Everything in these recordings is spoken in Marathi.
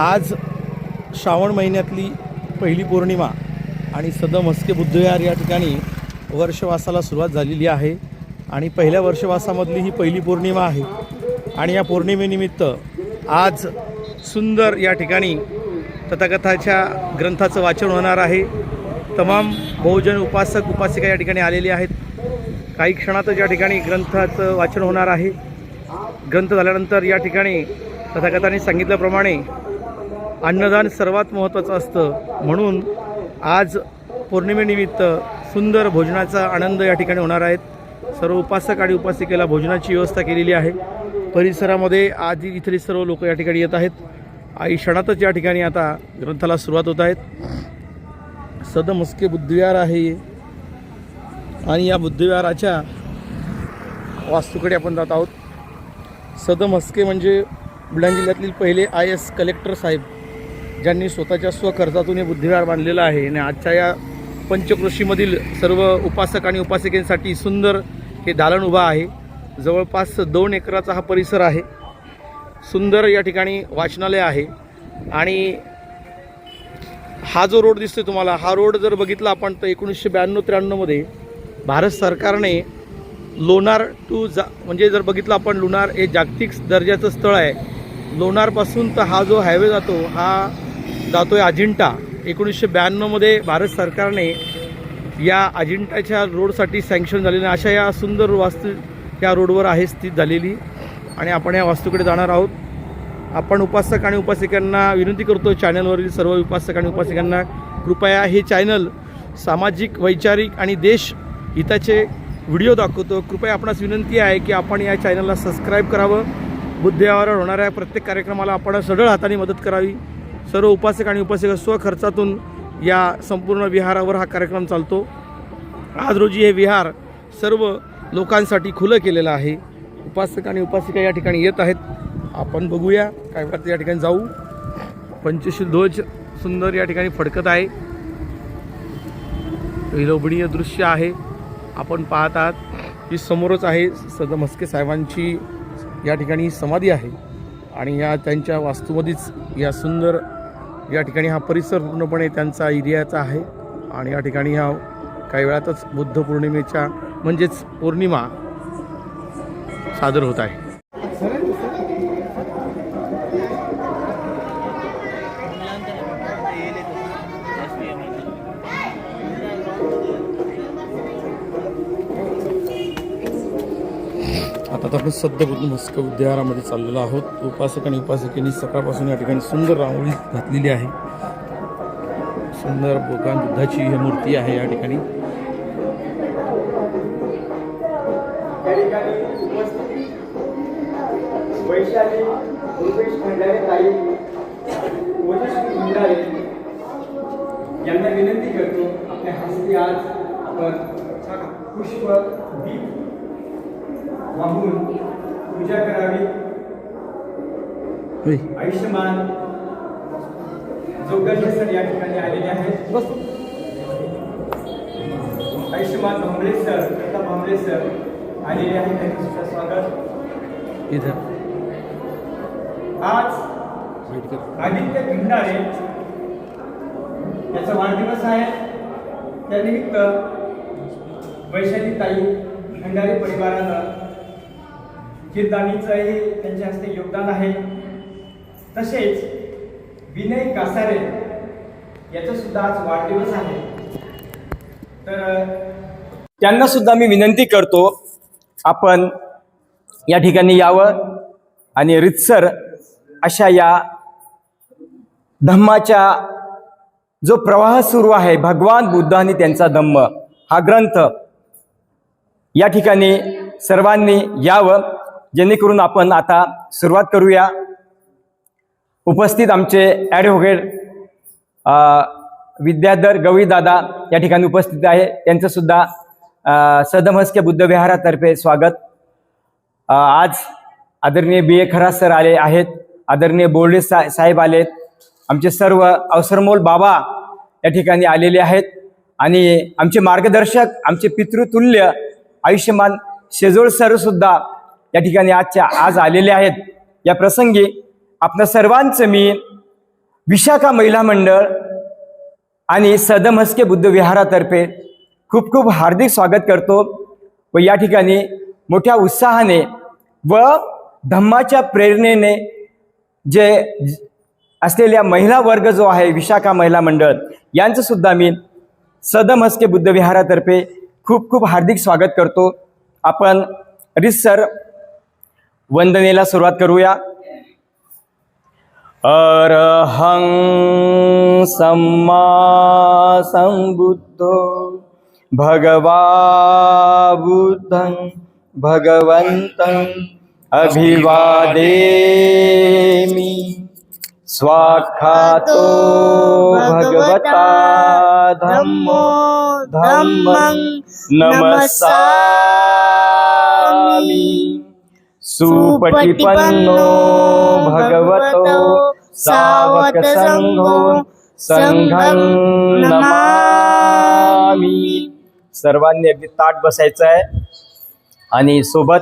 आज श्रावण महिन्यातली पहिली पौर्णिमा आणि सदम हस्के बुद्धविहार या ठिकाणी वर्षवासाला सुरुवात झालेली आहे आणि पहिल्या वर्षवासामधली ही पहिली पौर्णिमा आहे आणि या पौर्णिमेनिमित्त आज सुंदर या ठिकाणी तथागताच्या ग्रंथाचं वाचन होणार आहे। तमाम बहुजन उपासक उपासिका या ठिकाणी आलेले आहेत। काही क्षणातच या ठिकाणी ग्रंथाचं वाचन होणार आहे। ग्रंथ झाल्यानंतर या ठिकाणी तथागतांनी सांगितल्याप्रमाणे अन्नदान सर्वात महत्त्वाचं असतं, म्हणून आज पौर्णिमेनिमित्त सुंदर भोजनाचा आनंद या ठिकाणी होणार आहेत। सर्व उपासक आणि उपासिकेला भोजनाची व्यवस्था केलेली आहे। परिसरामध्ये आज इथली सर्व लोक या ठिकाणी येत आहेत। आई क्षणातच या ठिकाणी आता ग्रंथाला सुरुवात होत आहेत। सदम हस्के बुद्धविहार आहे आणि या बुद्धविहाराच्या वास्तूकडे आपण जात आहोत। सदम हस्के म्हणजे बुलढाणा जिल्ह्यातील पहिले IAS कलेक्टर साहेब, ज्यांनी स्वतःच्या स्वखर्चातून हे बुद्धविहार बांधलेलं आहे आणि आजच्या या पंचक्रोशीमधील सर्व उपासक आणि उपासिकेंसाठी सुंदर हे दालन उभा आहे। जवळपास 2 एकराचा हा परिसर आहे। सुंदर या ठिकाणी वाचनालय आहे आणि हा जो रोड दिसतोय तुम्हाला, हा रोड जर बघितला आपण तर 1992-93 मध्ये भारत सरकारने लोणार टू म्हणजे जर बघितलं आपण, लोणार हे जागतिक दर्जाचं स्थळ आहे। लोणारपासून तर हा जो हायवे जातो हा जातोय अजिंठा। 1992 मध्ये भारत सरकारने या अजिंठाच्या रोडसाठी सँक्शन झालेले अशा या सुंदर वास्तू या रोडवर आहे स्थित झालेली आणि आपण या वास्तूकडे जाणार आहोत। आपण उपासक आणि उपासिकांना विनंती करतो, चॅनलवरील सर्व उपासक आणि उपासिकांना कृपया हे चॅनल सामाजिक, वैचारिक आणि देश हिताचे व्हिडिओ दाखवतो। कृपया आपणास विनंती आहे की आपण या चॅनलला सबस्क्राईब करावं। बुद्धविहारावर होणाऱ्या प्रत्येक कार्यक्रमाला आपण सढळ हाताने मदत करावी। सर्व उपासक आणि उपासिका स्वखर्चातून या संपूर्ण विहारावर हा कार्यक्रम चालतो। आज रोजी हे विहार सर्व लोकांसाठी खुलं केलेलं आहे। उपासक आणि उपासिका या ठिकाणी येत आहेत। आपण बघूया काय वाटतं, या ठिकाणी जाऊ। पंचशील ध्वज सुंदर या ठिकाणी फडकत आहे। विलोभनीय दृश्य आहे आपण पाहत आहात। ही समोरच आहे सदम हस्के साहेबांची या ठिकाणी समाधी आहे आणि या त्यांच्या वास्तूमध्येच या सुंदर या ठिकाणी हा परिसर पूर्णपणे त्यांचा एरियाचा आहे आणि या ठिकाणी हा काही वेळातच बुद्ध पौर्णिमेच्या म्हणजेच पौर्णिमा सादर होत आहे। आता आपण सध्या सदम हस्के बुद्धविहारामध्ये चाललेलो आहोत। उपासक आणि उपासिकेनी सकाळपासून या ठिकाणी सुंदर रांगोळी घातलेली आहे। सुंदर भगवान बुद्धाची ही मूर्ती आहे या ठिकाणी। वैशाली रुपेश खंडारे ताई ओजस्वी खंडारे यांना विनंती करतो, आपल्या हस्ते आज आपण पुष्प दीप वाहून पूजा करावी। आयुष्यमान जोगदंडे सर या ठिकाणी आलेले आहेत। आयुष्यमान भांबळे सर, प्रताप भांबळे सर आलेले आहेत, त्यांचं सुद्धा स्वागत। इधर आज आदित्य खंडारे याचा वाढदिवस आहे। त्यानिमित्त वैशाली ताई खंडारे परिवारानं कीर्तनाचंही त्यांच्या हस्ते योगदान आहे। तसेच विनय कासारे याचा सुद्धा आज वाढदिवस आहे, तर त्यांना सुद्धा मी विनंती करतो आपण या ठिकाणी यावं आणि रितसर अशा या धम्माच्या जो प्रवाह सुरू आहे, भगवान बुद्धांनी त्यांचा धम्म हा ग्रंथ या ठिकाणी सर्वांनी यावं, जेणेकरून आपण आता सुरुवात करूया। उपस्थित आमचे ॲडव्होकेट विद्याधर गवळीदादा या ठिकाणी उपस्थित आहे, त्यांचं सुद्धा सदम हस्के बुद्धविहारातर्फे स्वागत। आज आदरणीय BA खरात सर आले आहेत, आदरणीय बोर्डे साहेब आलेत, आमचे सर्व अवसरमोल बाबा या ठिकाणी आलेले आहेत आणि आमचे मार्गदर्शक, आमचे पितृतुल्य आयुष्यमान शेजोळ सर सुद्धा या ठिकाणी आज आलेले आहेत। या प्रसंगी आपल्या सर्वांचं मी विशाखा महिला मंडळ आणि सदम हस्के बुद्ध विहारातर्फे खूप खूप हार्दिक स्वागत करतो व या ठिकाणी मोठ्या उत्साहाने व धम्माच्या प्रेरणेने जे असलेल्या महिला वर्ग जो आहे विशाखा महिला मंडळ यांचं सुद्धा मी सदम हस्के बुद्ध विहारातर्फे खूप खूप हार्दिक स्वागत करतो. आपण रितसर वंदनेला सुरुवात करूया. अरहं सम्मा संबुद्धो भगवा बुद्धं भगवन्तं अभिवादेमि स्वाख्यातो भगवता धम्मो धम्मं नमस्सामि सुपटिपन्नो भगवतो सावक संघो संघं नमामि. सर्वांनी अगदी ताट बसायचं आहे आणि सोबत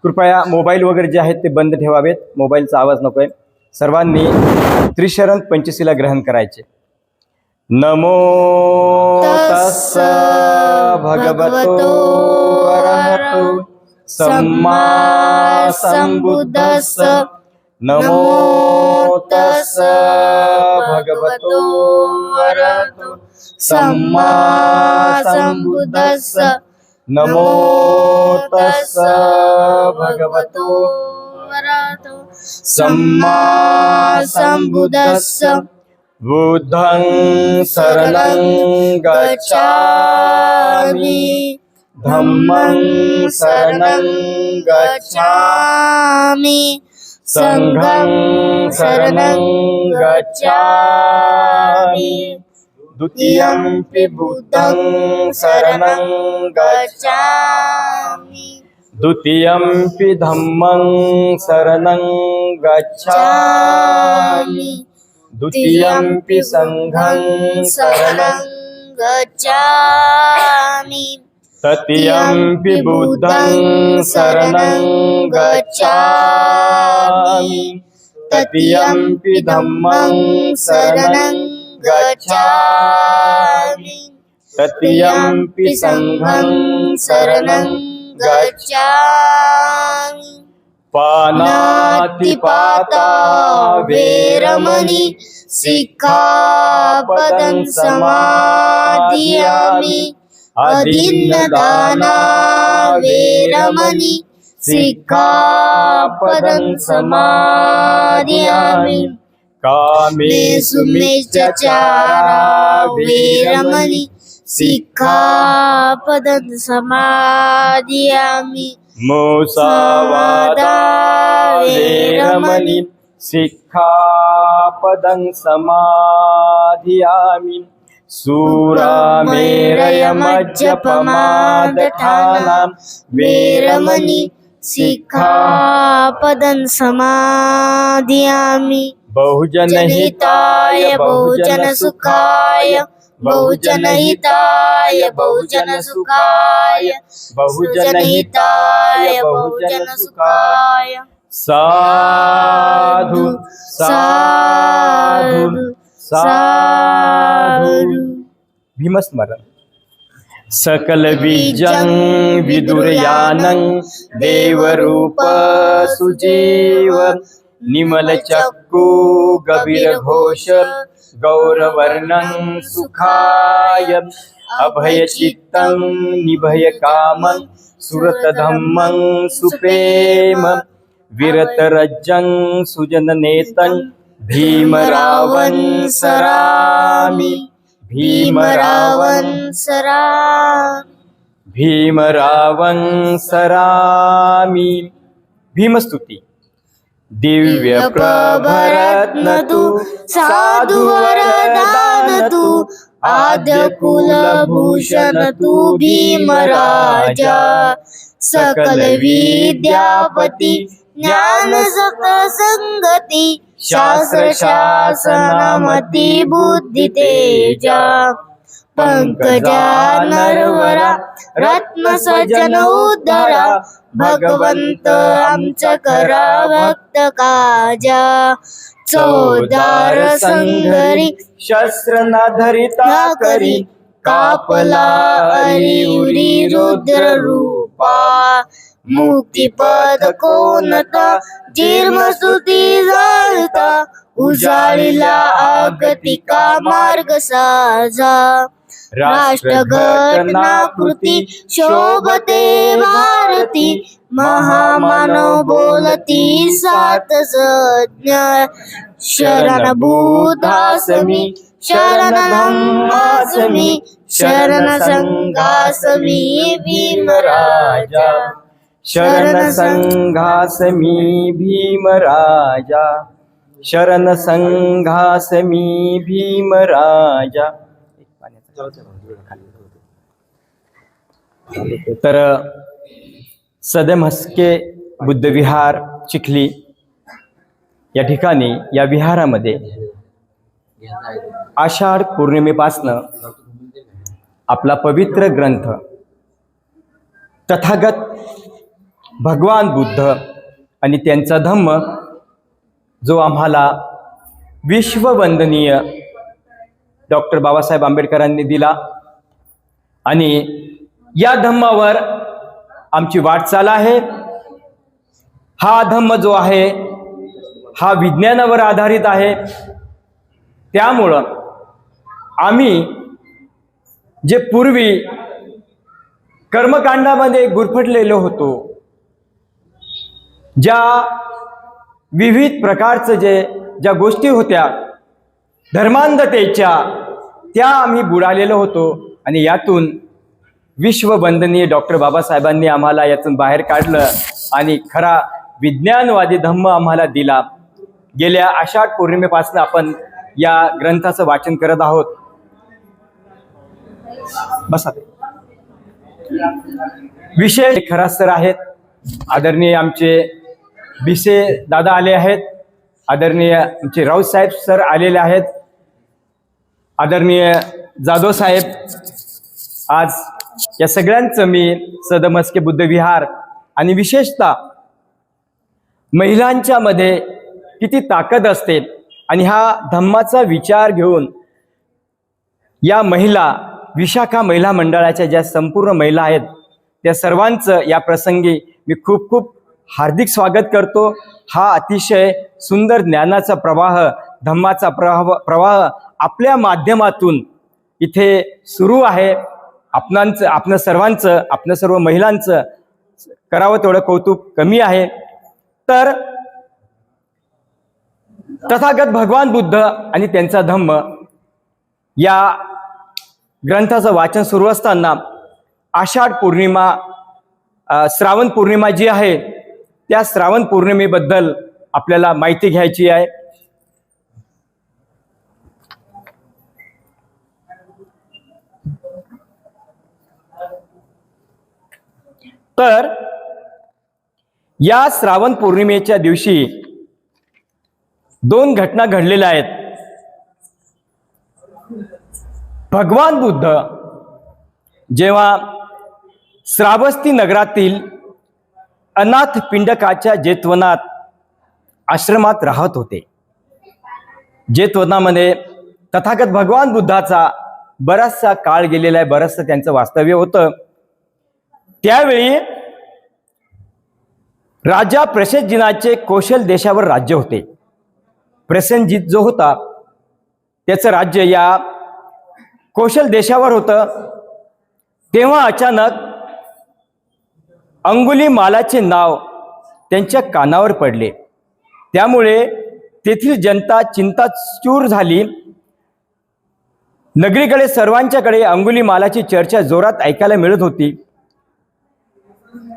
कृपया मोबाईल वगैरे जे आहेत ते बंद ठेवावेत. मोबाईलचा आवाज नकोय. सर्वांनी त्रिशरण पंचशीला ग्रहण करायचे. नमो तस्स भगवतो अरहतो सम्मा संबुद्धस्स. नमो तस्स भगवतो अरहतो सम्मा संबुद्धस्स. नमो तस्स भगवतो अरहतो सम्मा संबुद्धस्स. बुद्धं शरणं गच्छामि धम्मं शरणं गच्छामि संघं शरणं गच्छामि. द्वितीयंपि बुद्धं शरणं गच्छामि द्वितीयंपि धम्मं शरणं गच्छामि द्वितीयंपि संघं शरणं गच्छामि तृतीयंपि बुद्धं शरणं गच्छामि तृतीयंपि धम्मं शरणं गच्छामि तृतीयंपि संघं शरणं गच्छामि. पानातिपाता वेरमणि सिक्खापदं समादियामि. अदिन्नदाना वेरमणि सिक्खापदं समादियामि. कामेषु मिच्छाचारा वेरमणि सिक्खापदं समादियामि. मुसावादा वेरमणि सिक्खापदं समादियामि. सूरामेरयमज्जपमादठानां वेरमणि सिक्खापदं समादियामि. बहुजनहिताय बहुजनसुखाय बहुजनहिताय बहुजनसुखाय बहुजनहिताय बहुजनसुखाय. साधु साधु साधु. भीमस्मरण. सकल बीजं विदुरयानं देवरूप सुजीव निमल चक्कु गभीर घोष गौरवर्णं सुखाय अभय चित्तं निभय कामं सुरत धम्मं सुप्रेम विरत रज्जं सुजन नेतं भीमरावं सरामि भीमरावं सरामि भीमरावं सरामि. भीमस्तुती. दिव्य प्रभरत्न तु साधु वरदान तु आद्य कुलभूषण तु भीमराजा. सकल विद्यापती ज्ञान सत संगती शास्त्र शासनमती बुद्धि तेजा. पंकजा नरवरा रत्न सजन उद्धरा भगवंत आमच्या करा भक्त काजा. चौदार संघरी शस्त्र न धरिता करी कापला अरिउरी रुद्र रूपा मुक्तिपद कोणता जीर्मस्तुती जाळता उजाळीला आगतिका मार्ग साजा राष्ट्रघटनाकृती शोभते भारती महामानव बोलती सात सज्ञ शरण बुद्धासमी शरण धम्मासमी शरण संघासमी भीमराजा शरण संघासमी भीमराजा शरण संघासमी भीमराजा. तर सदम हस्के बुद्धविहार चिखली या ठिकाणी या विहारामध्ये आषाढ पौर्णिमेपासनं आपला पवित्र ग्रंथ तथागत भगवान बुद्ध आणि त्यांचा धम्म जो आम्हाला विश्ववंदनीय डॉक्टर बाबासाहेब आंबेडकरांनी दिला आणि या धम्मावर आमची वाटचाल आहे. हा धम्म जो आहे हा विज्ञानावर आधारित आहे. त्यामुळं आम्ही जे पूर्वी कर्मकांडामध्ये गुरफटलेलो होतो, ज्या विविध प्रकारचं ज्या गोष्टी होत्या धर्मांधतेच्या, त्या आम्ही बुडालेलो होतो आणि यातून विश्ववंदनीय डॉक्टर बाबासाहेबांनी आम्हाला यातून बाहेर काढलं आणि खरा विज्ञानवादी धम्म आम्हाला दिला. गेल्या आषाढ पौर्णिमेपासून आपण या ग्रंथाचं वाचन करत आहोत. बसा. विशेष खरास सर आहेत, आदरणीय आमचे भिसे दादा आले आहेत, आदरणीय आमचे राऊत साहेब सर आलेले आहेत, आदरणीय जाधव साहेब. आज या सगळ्यांचं मी सदम हस्के बुद्धविहार आणि विशेषतः महिलांच्या मध्ये किती ताकद असते आणि हा धम्माचा विचार घेऊन या महिला विशाखा महिला मंडळाच्या ज्या संपूर्ण महिला आहेत त्या सर्वांचं या प्रसंगी मी खूप खूप हार्दिक स्वागत करतो. हा अतिशय सुंदर ज्ञानाचा प्रवाह, धम्माचा प्रवाह आपल्या माध्यमातून इथे सुरू आहे. आपणा सर्वांचं, आपल्या सर्व महिलांचं करावं तेवढं कौतुक कमी आहे. तर तथागत भगवान बुद्ध आणि त्यांचा धम्म या ग्रंथाचं वाचन सुरू असताना आषाढ पौर्णिमा, श्रावण पौर्णिमा जी आहे त्या श्रावण पौर्णिमेबद्दल आपल्याला माहिती घ्यायची आहे. तर या श्रावण पौर्णिमेच्या दिवशी दोन घटना घडलेल्या आहेत. भगवान बुद्ध जेव्हा श्रावस्ती नगरातील अनाथ पिंडकाच्या जेतवनात आश्रमात राहत होते. जेतवनामध्ये तथागत भगवान बुद्धाचा बराचसा काळ गेलेला आहे, बरंचसं त्यांचं वास्तव्य होतं. त्यावेळी राजा प्रसेनजिताचे कौशल देशावर राज्य होते. प्रसेनजित जो होता त्याचं राज्य या कौशल देशावर होतं. तेव्हा अचानक अंगुलीमालाचे नाव त्यांच्या कानावर पडले. त्यामुळे तेथील जनता चिंताचूर झाली. नगरीकडे सर्वांच्याकडे अंगुलीमालाची चर्चा जोरात ऐकायला मिळत होती.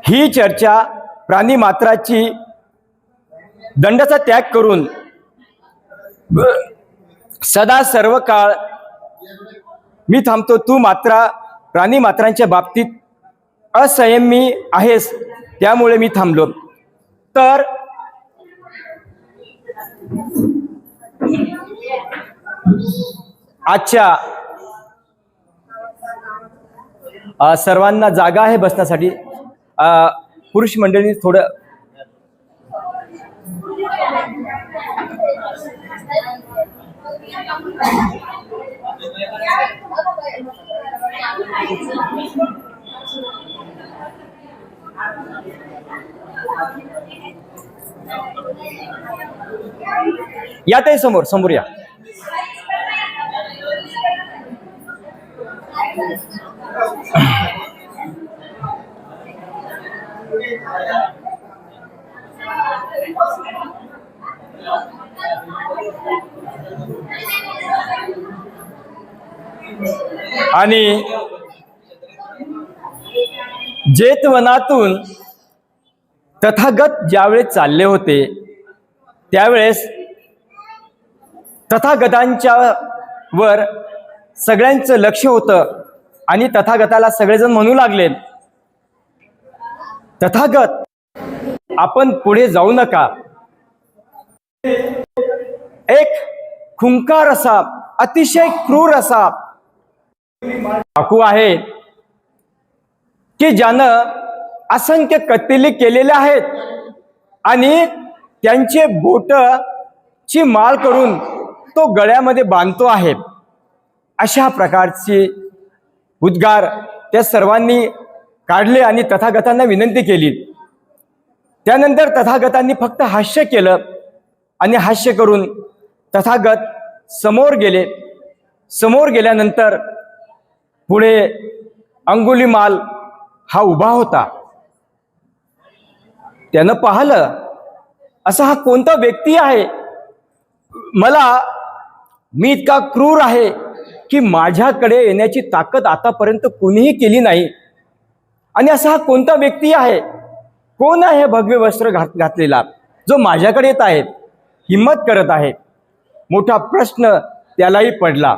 ही चर्चा प्राणिमात्राची दंडाचा त्याग करून सदा सर्व काळ मी थांबतो, तू मात्र प्राणिमात्रांच्या बाबतीत असंयमी आहेस, त्यामुळे मी थांबलो. तर आजच्या सर्वांना जागा आहे बसण्यासाठी. पुरुष मंडळी थोडं या ताई समोर समोर या. आणि जेतवनातून तथागत ज्यावेळेस चालले होते त्यावेळेस तथागतांच्या वर सगळ्यांचं लक्ष होतं आणि तथागताला सगळेजण म्हणू लागले, तथागत आपण पुढे जाऊ नका. एक खुंकार असा अतिशय क्रूर असा डाकू आहे की ज्यानं असंख्य कत्तली केलेल्या आहेत आणि त्यांचे बोटची माळ करून तो गळ्यामध्ये बांधतो आहे. अशा प्रकारचे उद्गार त्या सर्वांनी काढले आणि तथागतांना विनंती केली. त्यानंतर तथागतांनी फक्त हास्य केलं आणि हास्य करून तथागत समोर गेले. समोर गेल्यानंतर पुढे अंगुलीमाल हा उभा होता. त्यानं पाहिलं असा हा कोणता व्यक्ती आहे, मी इतका क्रूर आहे की माझ्याकडे येण्याची ताकद आतापर्यंत कोणीही केली नाही. आणि असा हा कोणता व्यक्ती आहे, कोण आहे भगवे वस्त्र घातलेला जो माझ्याकडे येत आहे, हिम्मत करत आहे. मोठा प्रश्न त्यालाही पडला.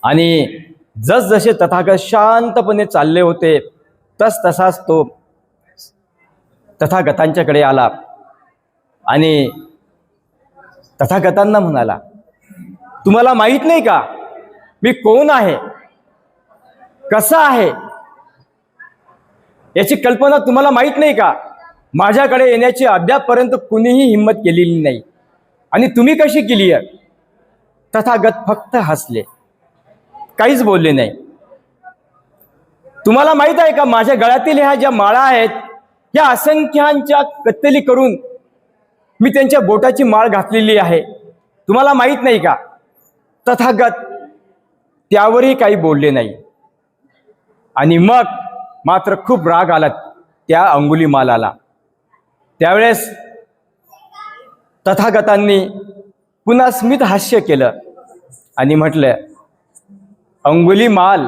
आणि जसजसे तथागत शांतपणे चालले होते तसाच तो तथागतांच्याकडे आला आणि तथागतांना म्हणाला, तुम्हाला माहित नाही का मी कोण आहे, कसा आहे, याची कल्पना तुम्हाला माहित नाही का? माझ्याकडे येण्याची अद्यापपर्यंत कुणीही हिम्मत केलेली नाही आणि तुम्ही कशी केली आहे? तथागत फक्त हसले, काहीच बोलले नाही. तुम्हाला माहित आहे का माझ्या गळ्यातील ह्या ज्या माळा आहेत या असंख्यांच्या कत्तली करून मी त्यांच्या बोटाची माळ घातलेली आहे, तुम्हाला माहित नाही का? तथागत त्यावरही काही बोलले नाही. आणि मग मात्र खूप राग आला त्या अंगुलीमालाला. त्यावेळेस तथागतांनी पुन्हा स्मित हास्य केलं आणि म्हटलं, अंगुलीमाल,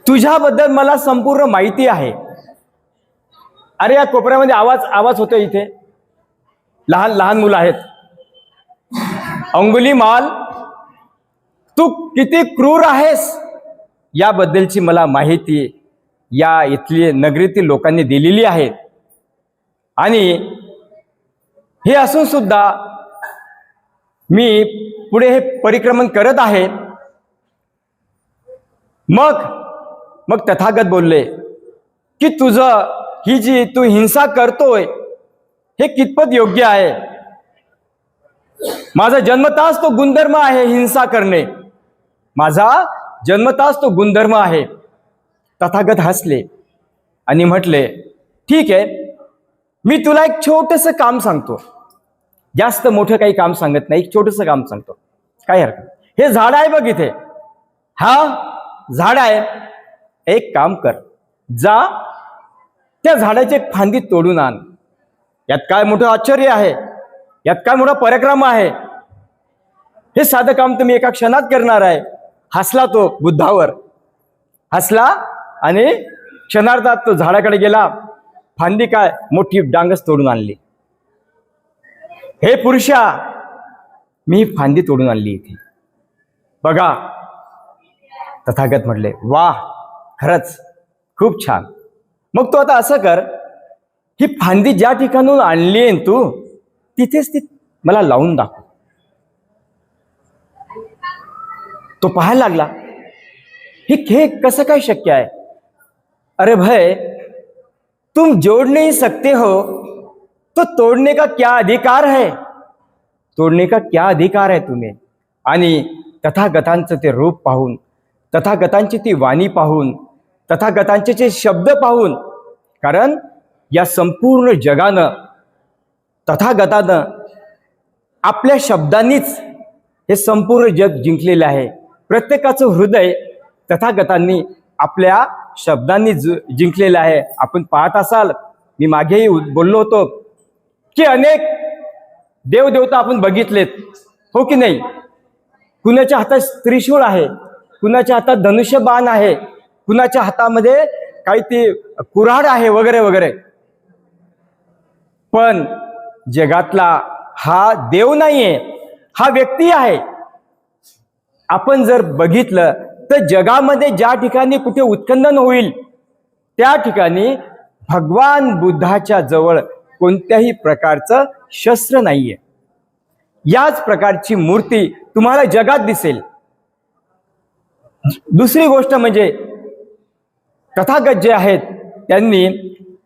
तुझ्याबद्दल मला संपूर्ण माहिती आहे. अरे या कोपऱ्यामध्ये आवाज होतो, इथे लहान लहान मुलं आहेत. अंगुलीमाल, तू किती क्रूर आहेस याबद्दलची मला माहिती या इथली नगरीतील लोकांनी दिलेली आहे. आणि हे असून सुद्धा मी पुढे हे परिक्रमण करत आहे. मग तथागत बोलले की तुझं ही जी तू हिंसा करतोय हे कितपत योग्य आहे? माझा जन्मताच तो गुणधर्म आहे हिंसा करणे, माझा जन्मताच तो गुणधर्म आहे. तथागत हसले आणि म्हटले, ठीक आहे, मी तुला एक छोटंसं काम सांगतो. जास्त मोठं काही काम सांगत नाही, एक छोटंसं काम सांगतो, काय हरकत. हे झाड आहे बघ इथे, हा झाड आहे. एक काम कर, जा त्या झाडाची एक फांदी तोडून आण. यात काय मोठं आश्चर्य आहे, यात काय मोठा पराक्रम आहे. हे साधं काम तुम्ही एका क्षणात करणार आहे. हसला तो बुद्धावर, हसला आणि क्षणार्धात तो झाडाकडे गेला. फांदी काय मोठी डांगच तोडून आणली. हे पुरुषा, मी फांदी तोडून आणली इथे बघा. तथागत म्हटले, वाह, खरंच खूप छान. मग तू आता असं कर, ही फांदी ज्या ठिकाणून आणली आहे तू तिथेच ती मला लावून दाखव. तो पाहायला लागला, हे कसं काय शक्य आहे? अरे भाई, तुम जोड़ नहीं सकते हो तो तोड़ने का क्या अधिकार है? तोड़ने का क्या अधिकार आहे तुम्ही? आणि तथागतांचं ते रूप पाहून, तथागतांची ती वाणी पाहून, तथागतांचे जे शब्द पाहून, कारण या संपूर्ण जगानं तथागतानं आपल्या शब्दांनीच हे संपूर्ण जग जिंकलेले आहे. प्रत्येकाचं हृदय तथागतांनी आपल्या शब्दांनी जिंकलेलं आहे. आपण पाहत असाल, मी मागेही बोललो होतो की अनेक देवदेवता आपण बघितलेत, हो की नाही? कुणाच्या हातात त्रिशूळ आहे, कुणाच्या हातात धनुष्यबाण आहे, कुणाच्या हातामध्ये काही ते कुऱ्हाड आहे वगैरे वगैरे. पण जगातला हा देव नाहीये, हा व्यक्ती आहे. आपण जर बघितलं तर जगामध्ये ज्या ठिकाणी कुठे उत्खनन होईल त्या ठिकाणी भगवान बुद्धाच्या जवळ कोणत्याही प्रकारचं शस्त्र नाहीये. याच प्रकारची मूर्ती तुम्हाला जगात दिसेल. दुसरी गोष्ट म्हणजे तथागत जे आहेत त्यांनी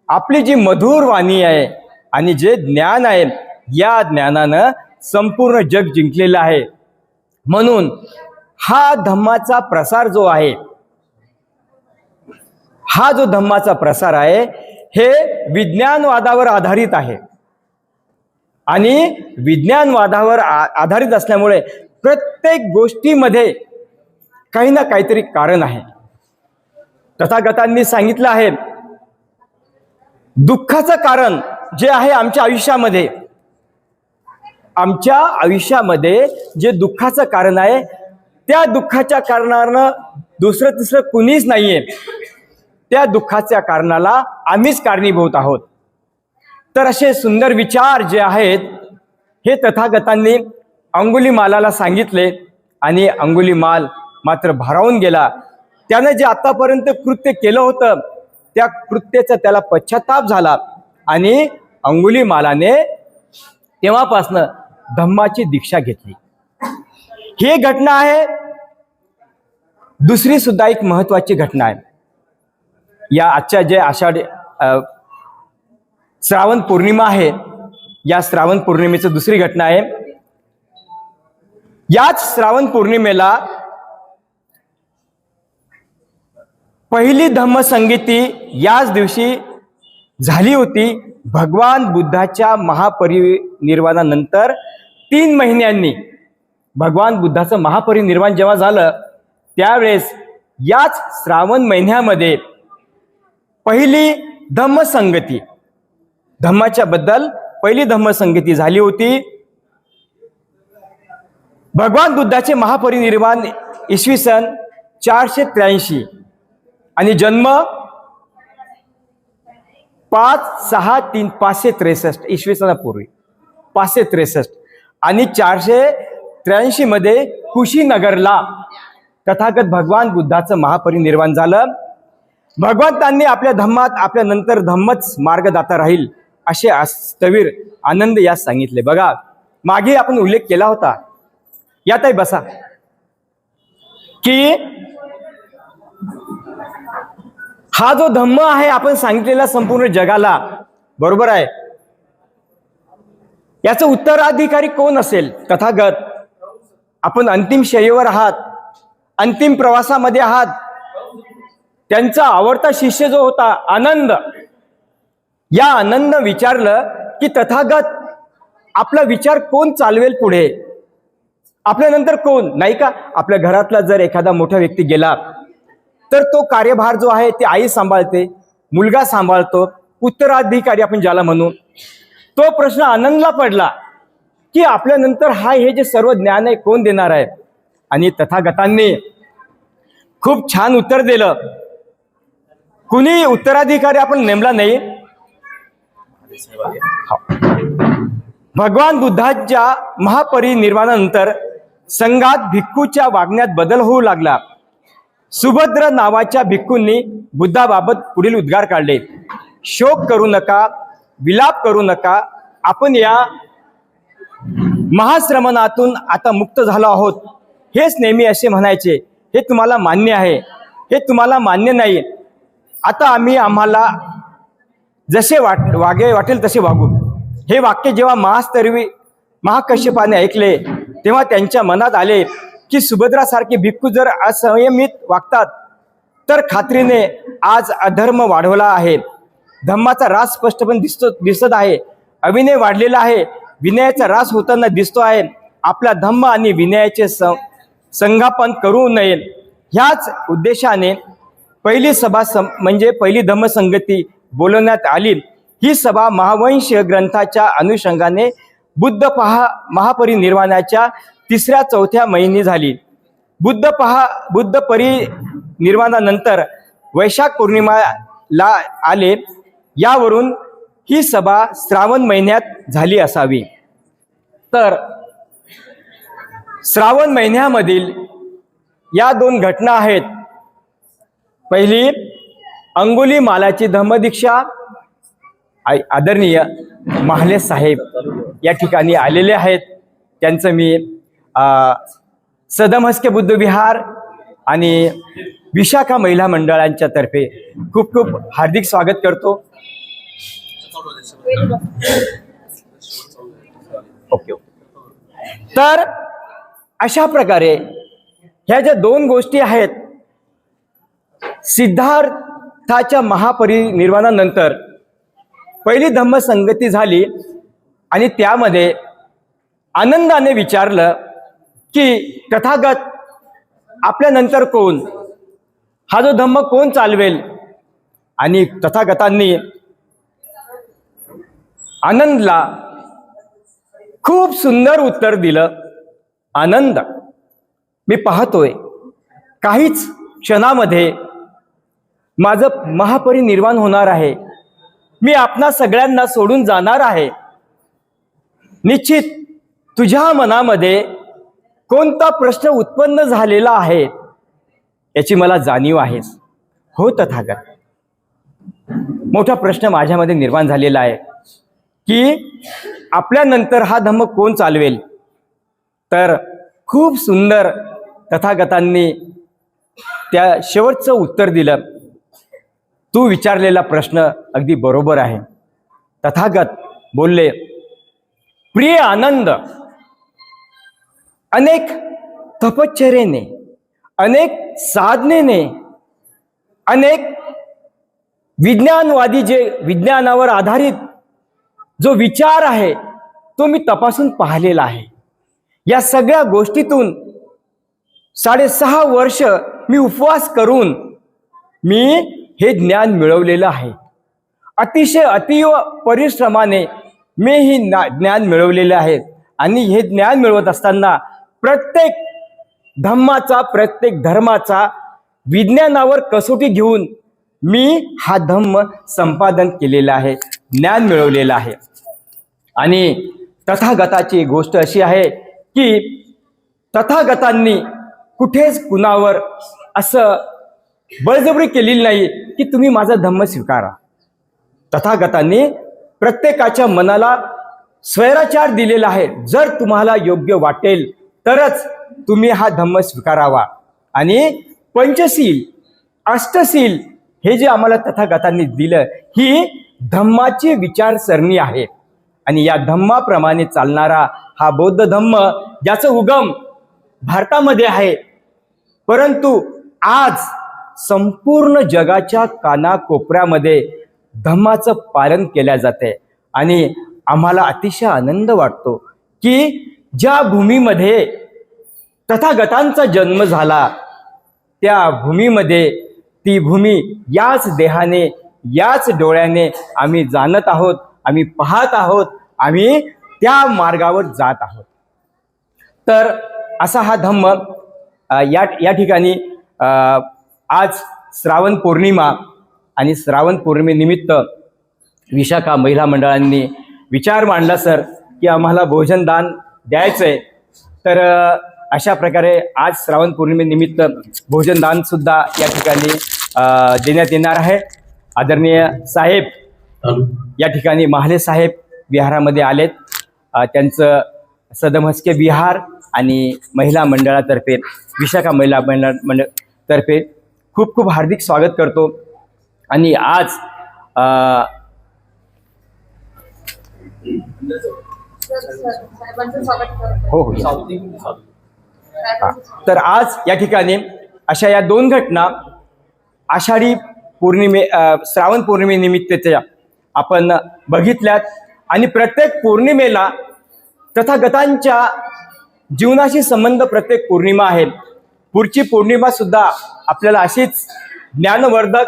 आपली जी मधुर वाणी आहे आणि जे ज्ञान आहे, या ज्ञानानं संपूर्ण जग जिंकलेलं आहे. म्हणून हा धम्माचा प्रसार जो आहे, हा जो धम्माचा प्रसार आहे हे विज्ञानवादावर आधारित आहे. आणि विज्ञानवादावर आधारित असल्यामुळे प्रत्येक गोष्टीमध्ये काही ना काहीतरी कारण आहे. तथागतांनी सांगितलं आहे, दुःखाचं कारण जे आहे आमच्या आयुष्यामध्ये, आमच्या आयुष्यामध्ये जे दुःखाचं कारण आहे, त्या दुःखाच्या कारणानं दुसरं तिसरं कुणीच नाहीये. त्या दुःखाच्या कारणाला आम्हीच कारणीभूत आहोत. तर असे सुंदर विचार जे आहेत हे तथागतांनी अंगुलीमालाला सांगितले आणि अंगुलीमाल मात्र भारावून गेला. त्याने जे आतापर्यंत कृत्य केलं होतं त्या कृत्याचा त्याला पश्चाताप झाला आणि अंगुलीमालाने तेव्हापासनं धम्माची दीक्षा घेतली. ही घटना आहे. दुसरी सुद्धा एक महत्वाची घटना आहे. या आजच्या जे आषाढी श्रावण पौर्णिमा आहे, या श्रावण पौर्णिमेची दुसरी घटना आहे. याच श्रावण पौर्णिमेला पहिली धम्मसंगीती याच दिवशी झाली होती. भगवान बुद्धाच्या महापरिनिर्वाणानंतर 3 महिन्यांनी भगवान बुद्धाचं महापरिनिर्वाण जेव्हा झालं त्यावेळेस याच श्रावण महिन्यामध्ये पहिली धम्मसंगती, धम्माच्या बद्दल पहिली धम्मसंगती झाली होती. भगवान बुद्धाचे महापरिनिर्वाण इसवी सन 483 आणि जन्म 563 इसवी सनापूर्वी 563 आणि 483 मध्ये कुशीनगरला तथागत भगवान बुद्धाचं महापरिनिर्वाण झालं. भगवंतांनी आपल्या धम्मात आपल्या नंतर धम्मच मार्गदाता राहील असे स्थविर आनंद यास सांगितले. बघा, मागे आपण उल्लेख केला होता, यातही बसा, की हा जो धम्म आहे आपण सांगितलेला संपूर्ण जगाला, बरोबर आहे, याचं उत्तराधिकारी कोण असेल? तथागत. आपण अंतिम शय्येवर आहात, अंतिम प्रवासामध्ये आहात. त्यांचा आवडता शिष्य जो होता आनंद, या आनंद विचारलं की तथागत आपला विचार कोण चालवेल पुढे, आपल्यानंतर कोण? नाही का, आपल्या घरातला जर एखादा मोठा व्यक्ती गेला तर तो कार्यभार जो आहे ते आई सांभाळते, मुलगा सांभाळतो, उत्तराधिकारी आपण ज्याला म्हणू. तो प्रश्न आनंदला पडला की आपल्यानंतर हे जे सर्व ज्ञान आहे कोण देणार आहे? आणि तथागतांनी खूप छान उत्तर दिलं. कुणी उत्तराधिकारी आपण नेमला नाही. भगवान बुद्धाच्या महापरिनिर्वाणानंतर संघात भिक्खूच्या वागण्यात बदल होऊ लागला. सुभद्र नावाच्या भिक्खूंनी बुद्धाबाबत पुढील उद्गार काढले: शोक करू नका, विलाप करू नका, आपण या महाश्रमणातून आता मुक्त झालो आहोत. हेच नेहमी असे म्हणायचे. हे तुम्हाला मान्य आहे, हे तुम्हाला मान्य नाही. आता आम्हाला जसे वाटेल तसे वागू. हे वाक्य जेव्हा महास्तरवी महाकश्यपाने ऐकले तेव्हा त्यांच्या मनात आले की सुभद्रासारखे भिक्खू जर असंयमित वागतात तर खात्रीने आज अधर्म वाढवला आहे. धम्माचा रास स्पष्टपणे दिसत आहे. अविनय वाढलेला आहे. विनयाचा रास होताना दिसतो आहे. आपला धम्म आणि विनयाचे संगापन करू नये ह्याच उद्देशाने पहिली सभा म्हणजे पहिली धम्मसंगती बोलवण्यात आली. ही सभा महावंश ग्रंथाच्या अनुषंगाने महापरिनिर्वाणाच्या 3-4 महिने झाली. बुद्ध परिनिर्वाणानंतर वैशाख पौर्णिमाला आले. यावरून ही सभा श्रावण महिन्यात झाली असावी. तर श्रावण महिन्यामधील या 2 घटना आहेत. पहिली अंगुलीमालाची धम्मदीक्षा. आदरणीय महाले साहेब या ठिकाणी आलेले आहेत. त्यांचं मी सदम हस्के बुद्ध विहार आणि विशाखा महिला मंडळांच्या तर्फे खूप खूप हार्दिक स्वागत करतो. ओके. तर अशा प्रकारे ह्या ज्या 2 गोष्टी आहेत, सिद्धार्थाच्या महापरिनिर्वाणानंतर पहिली धम्मसंगती झाली आणि त्यामध्ये आनंदाने विचारलं की तथागत आपल्यानंतर कोण, हा जो धम्म कोण चालवेल. आणि तथागतांनी आनंदला खूप सुंदर उत्तर दिलं. आनंद, मी पाहतोय काहीच क्षणामध्ये माझं महापरिनिर्वाण होणार आहे. मी आपणा सगळ्यांना सोडून जाणार आहे. निश्चित तुझ्या मनामध्ये कोणता प्रश्न उत्पन्न झालेला आहे याची मला जाणीव आहे. हो तथागत, मोठा प्रश्न माझ्यामध्ये निर्माण झालेला आहे की आपल्यानंतर हा धम्म कोण चालवेल. तर खूप सुंदर तथागतांनी त्या शेवटचं उत्तर दिलं. तू विचारलेला प्रश्न अगदी बरोबर आहे. तथागत बोलले, प्रिय आनंद, अनेक तपश्चर्येने, अनेक साधनेने, अनेक विज्ञानवादी जे विज्ञानावर आधारित जो विचार आहे तो मी तपासून पाहिलेला आहे. या सगळ्या गोष्टीतून 6.5 वर्ष मी उपवास करून मी हे ज्ञान मिळवलेलं आहे. अतिशय अतीव परिश्रमाने मी ही ज्ञान मिळवलेले आहे. आणि हे ज्ञान मिळवत असताना प्रत्येक धम्माचा, प्रत्येक धर्माचा विज्ञानावर कसोटी घेऊन मी हा धम्म संपादन केलेला आहे, ज्ञान मिळवलेलं आहे. आणि तथागताची गोष्ट अशी आहे की तथागतांनी कुठेच कुणावर असं बळजबरी केलेली नाही की तुम्ही माझा धम्म स्वीकारा. तथागतांनी प्रत्येकाच्या मनाला स्वैराचार दिलेला आहे. जर तुम्हाला योग्य वाटेल तरच तुम्ही हा धम्म स्वीकारावा. आणि पंचशील, अष्टशील हे जे आम्हाला तथागतांनी दिलं, ही धम्माची विचारसरणी आहे. आणि या धम्माप्रमाणे चालणारा हा बौद्ध धम्म, ज्याचं उगम भारतामध्ये आहे, परंतु आज संपूर्ण जगाच्या कानाकोपऱ्यामध्ये धम्माचं पालन केल्या जाते. आणि आम्हाला अतिशय आनंद वाटतो की ज्या भूमीमध्ये तथागतांचा जन्म झाला त्या भूमीमध्ये, ती भूमी याच देहाने, याच डोळ्याने आम्ही जाणत आहोत, आम्ही पाहत आहोत, आम्ही त्या मार्गावर जात आहोत. तर असा हा धम्म या ठिकाणी आज श्रावण पौर्णिमा आणि श्रावण पौर्णिमेनिमित्त विशाखा महिला मंडळांनी विचार मांडला सर की आम्हाला भोजन दान द्यायचं आहे. तर अशा प्रकारे आज श्रावण पौर्णिमेनिमित्त भोजन दान सुद्धा या ठिकाणी देण्यात येणार आहे. आदरणीय साहेब या ठिकाणी महाले साहेब विहारामध्ये आलेत. त्यांचं सदम हस्के विहार आणि महिला मंडळातर्फे, विशाखा महिला मंडळ तर्फे खूप खूप हार्दिक स्वागत करतो. आणि आज साहेबांचं स्वागत करतो. हो हो. तर आज या ठिकाणी अशा या दोन घटना आषाढी श्रावण पौर्णिमेनिमित्तच्या आपण बघितल्यात. आणि प्रत्येक पौर्णिमेला तथागतांच्या जीवनाशी संबंध प्रत्येक पौर्णिमा आहे. पुढची पौर्णिमा सुद्धा आपल्याला अशीच ज्ञानवर्धक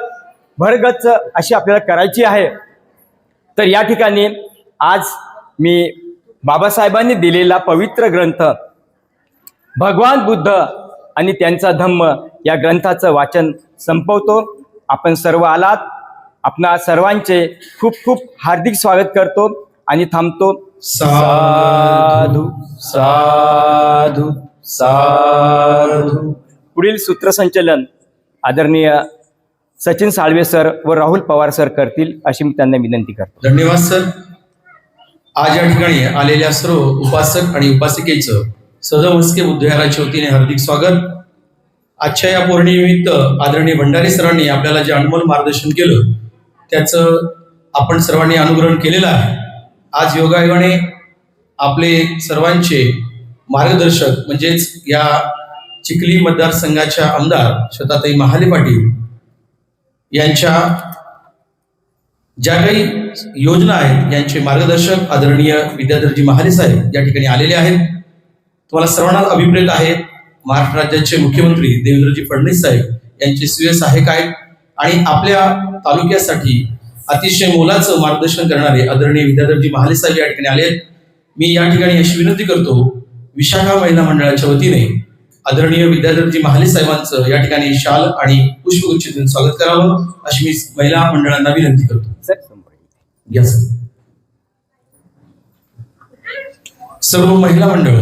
भरगच्च अशी आपल्याला करायची आहे. तर या ठिकाणी आज मी बाबासाहेबांनी दिलेला पवित्र ग्रंथ भगवान बुद्ध आणि त्यांचा धम्म या ग्रंथाचं वाचन संपवतो. आपण सर्व आलात, आपणा सर्वांचे खूप खूप हार्दिक स्वागत करतो आणि थांबतो. साधू साधू साधू. पुढील सूत्रसंचलन आदरणीय सचिन साळवे सर व राहुल पवार सर करतील अशी मी त्यांना विनंती करतो. धन्यवाद सर. आज या ठिकाणी आलेल्या सर्व उपासक आणि उपासिकेचं सदम हस्के बुद्धविहाराच्या वतीने हार्दिक स्वागत. आजच्या या पौर्णिमेनिमित्त आदरणीय भंडारी सरांनी आपल्याला जे अनमोल मार्गदर्शन केलं त्याचं आपण सर्वांनी अनुग्रहण केलेलं आहे. आज योगायोगाने आपले सर्वांचे मार्गदर्शक म्हणजेच या चिखली मतदारसंघाच्या आमदार श्वेताताई महाले पाटील यांच्या ज्या काही योजना आहेत यांचे मार्गदर्शक आदरणीय विद्याधरजी महाले साहेब या ठिकाणी आलेले आहेत. तुम्हाला सर्वांना अभिप्रेत आहेत. महाराष्ट्र राज्याचे मुख्यमंत्री देवेंद्रजी फडणवीस साहेब यांचे स्वीय सहाय्यक आहेत आणि आपल्या तालुक्यासाठी अतिशय मोलाचं मार्गदर्शन करणारे आदरणीय विद्याधरजी महाले साहेब या ठिकाणी आले आहेत. मी या ठिकाणी अशी विनंती करतो, विशाखा महिला मंडळाच्या वतीने आदरणीय विद्याधरजी महाले साहेबांचं या ठिकाणी शाल आणि पुष्पगुच्छ देऊन स्वागत करावं अशी मी महिला मंडळांना विनंती करतो. घ्या सर. सर्व महिला मंडळ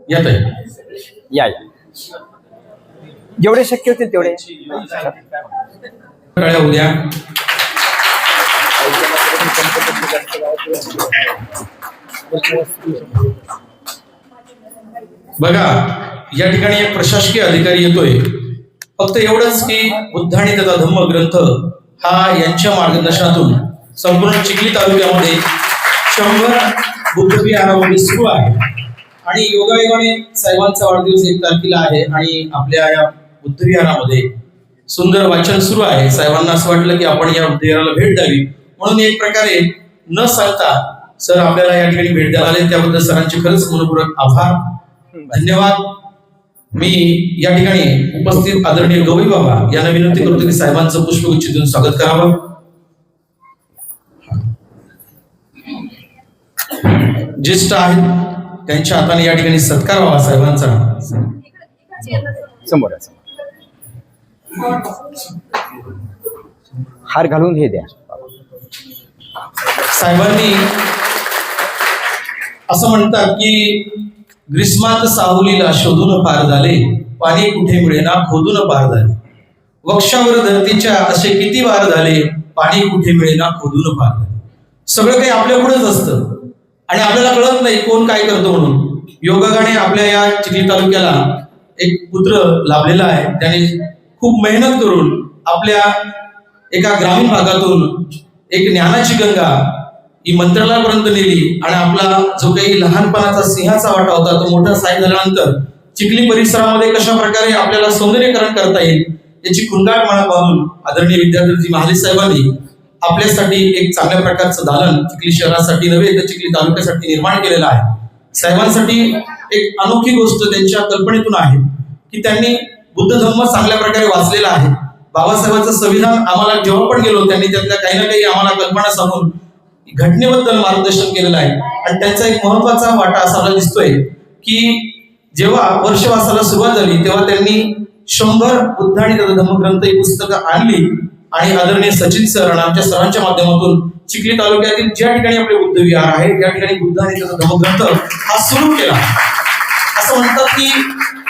यात आहे. या जेवढे शक्य होतील तेवढे. उद्या बघा या ठिकाणी एक प्रशासकीय अधिकारी येतोय. फक्त एवढंच की बुद्ध आणि त्याचा धम्म ग्रंथ हा यांच्या मार्गदर्शनातून संपूर्ण चिखली तालुक्यामध्ये 100 बुद्धविहारामध्ये सुरू आहे. आणि योगायोगाने साहेबांचा वाढदिवस 1 तारखेला आहे आणि आपल्या या बुद्धविहारामध्ये सुंदर वाचन सुरू आहे. साहेबांना असं वाटलं की आपण या बुद्धविहाराला भेट द्यावी म्हणून एक प्रकारे न सांगता सर आपल्याला या ठिकाणी भेट द्यायला आले. त्याबद्दल सरांचे खरंच मनपूर्वक आभार, धन्यवाद. मी या ठिकाणी उपस्थित आदरणीय गवई बाबा यांना विनंती करतो की साहेबांचं पुष्पगुच्छ देऊन स्वागत करावं. ज्येष्ठ आहेत त्यांच्या हाताने या ठिकाणी सत्कार व्हावा साहेबांचा. समोर हार घालून हे द्या. साहेबांनी असं म्हणतात की ग्रीष्मात सावलीला शोधून पार झाले, पाणी कुठे मिळेना खोदून पार झाले. वक्षावर धरतीच्या असे किती वार झाले, पाणी कुठे मिळेना खोदून पार झाले. सगळं काही आपल्या पुढेच असतं आणि आपल्याला कळत नाही कोण काय करतो म्हणून. योगायोगाने आपल्या या चिखली तालुक्याला एक पुत्र लाभलेला आहे. त्याने खूप मेहनत करून आपल्या एका ग्रामीण भागातून एक ज्ञानाची गंगा ही मंत्रालयापर्यंत नेली आणि आपला जो काही लहानपणाचा सिंहाचा वाटा होता तो मोठा साहेब झाल्यानंतर चिखली परिसरामध्ये कशा प्रकारे आपल्याला सौंदर्यीकरण करता येईल याची खुंगाट मनात बांधून आदरणीय विद्याधरजी महाले साहेबांनी आपल्यासाठी एक चांगल्या प्रकारचं दालन चिखली शहरासाठी नव्हे तर चिखली तालुक्यासाठी निर्माण केलेलं आहे. साहेबांसाठी एक अनोखी गोष्ट त्यांच्या कल्पनेतून आहे की त्यांनी बुद्ध धम्म चांगल्या प्रकारे वाचलेला आहे. बाबासाहेबांचं संविधान आम्हाला जेव्हा पण गेलो त्यांनी त्यातल्या काही ना काही आम्हाला कल्पना सांगून घटनेबद्दल मार्गदर्शन केलेलं आहे. आणि त्यांचा एक महत्वाचा वाटा असा मला दिसतोय की जेव्हा वर्षवासाला सुरुवात झाली तेव्हा त्यांनी 100 बुद्ध आणि त्याचा धम्मग्रंथ ही पुस्तकं आणली आणि आदरणीय सचिन सर आणि आमच्या सरांच्या माध्यमातून चिखली तालुक्यातील ज्या ठिकाणी आपले बुद्ध विहार आहे त्या ठिकाणी बुद्ध आणि त्याचा धम्मग्रंथ हा सुरू केला. असं म्हणतात की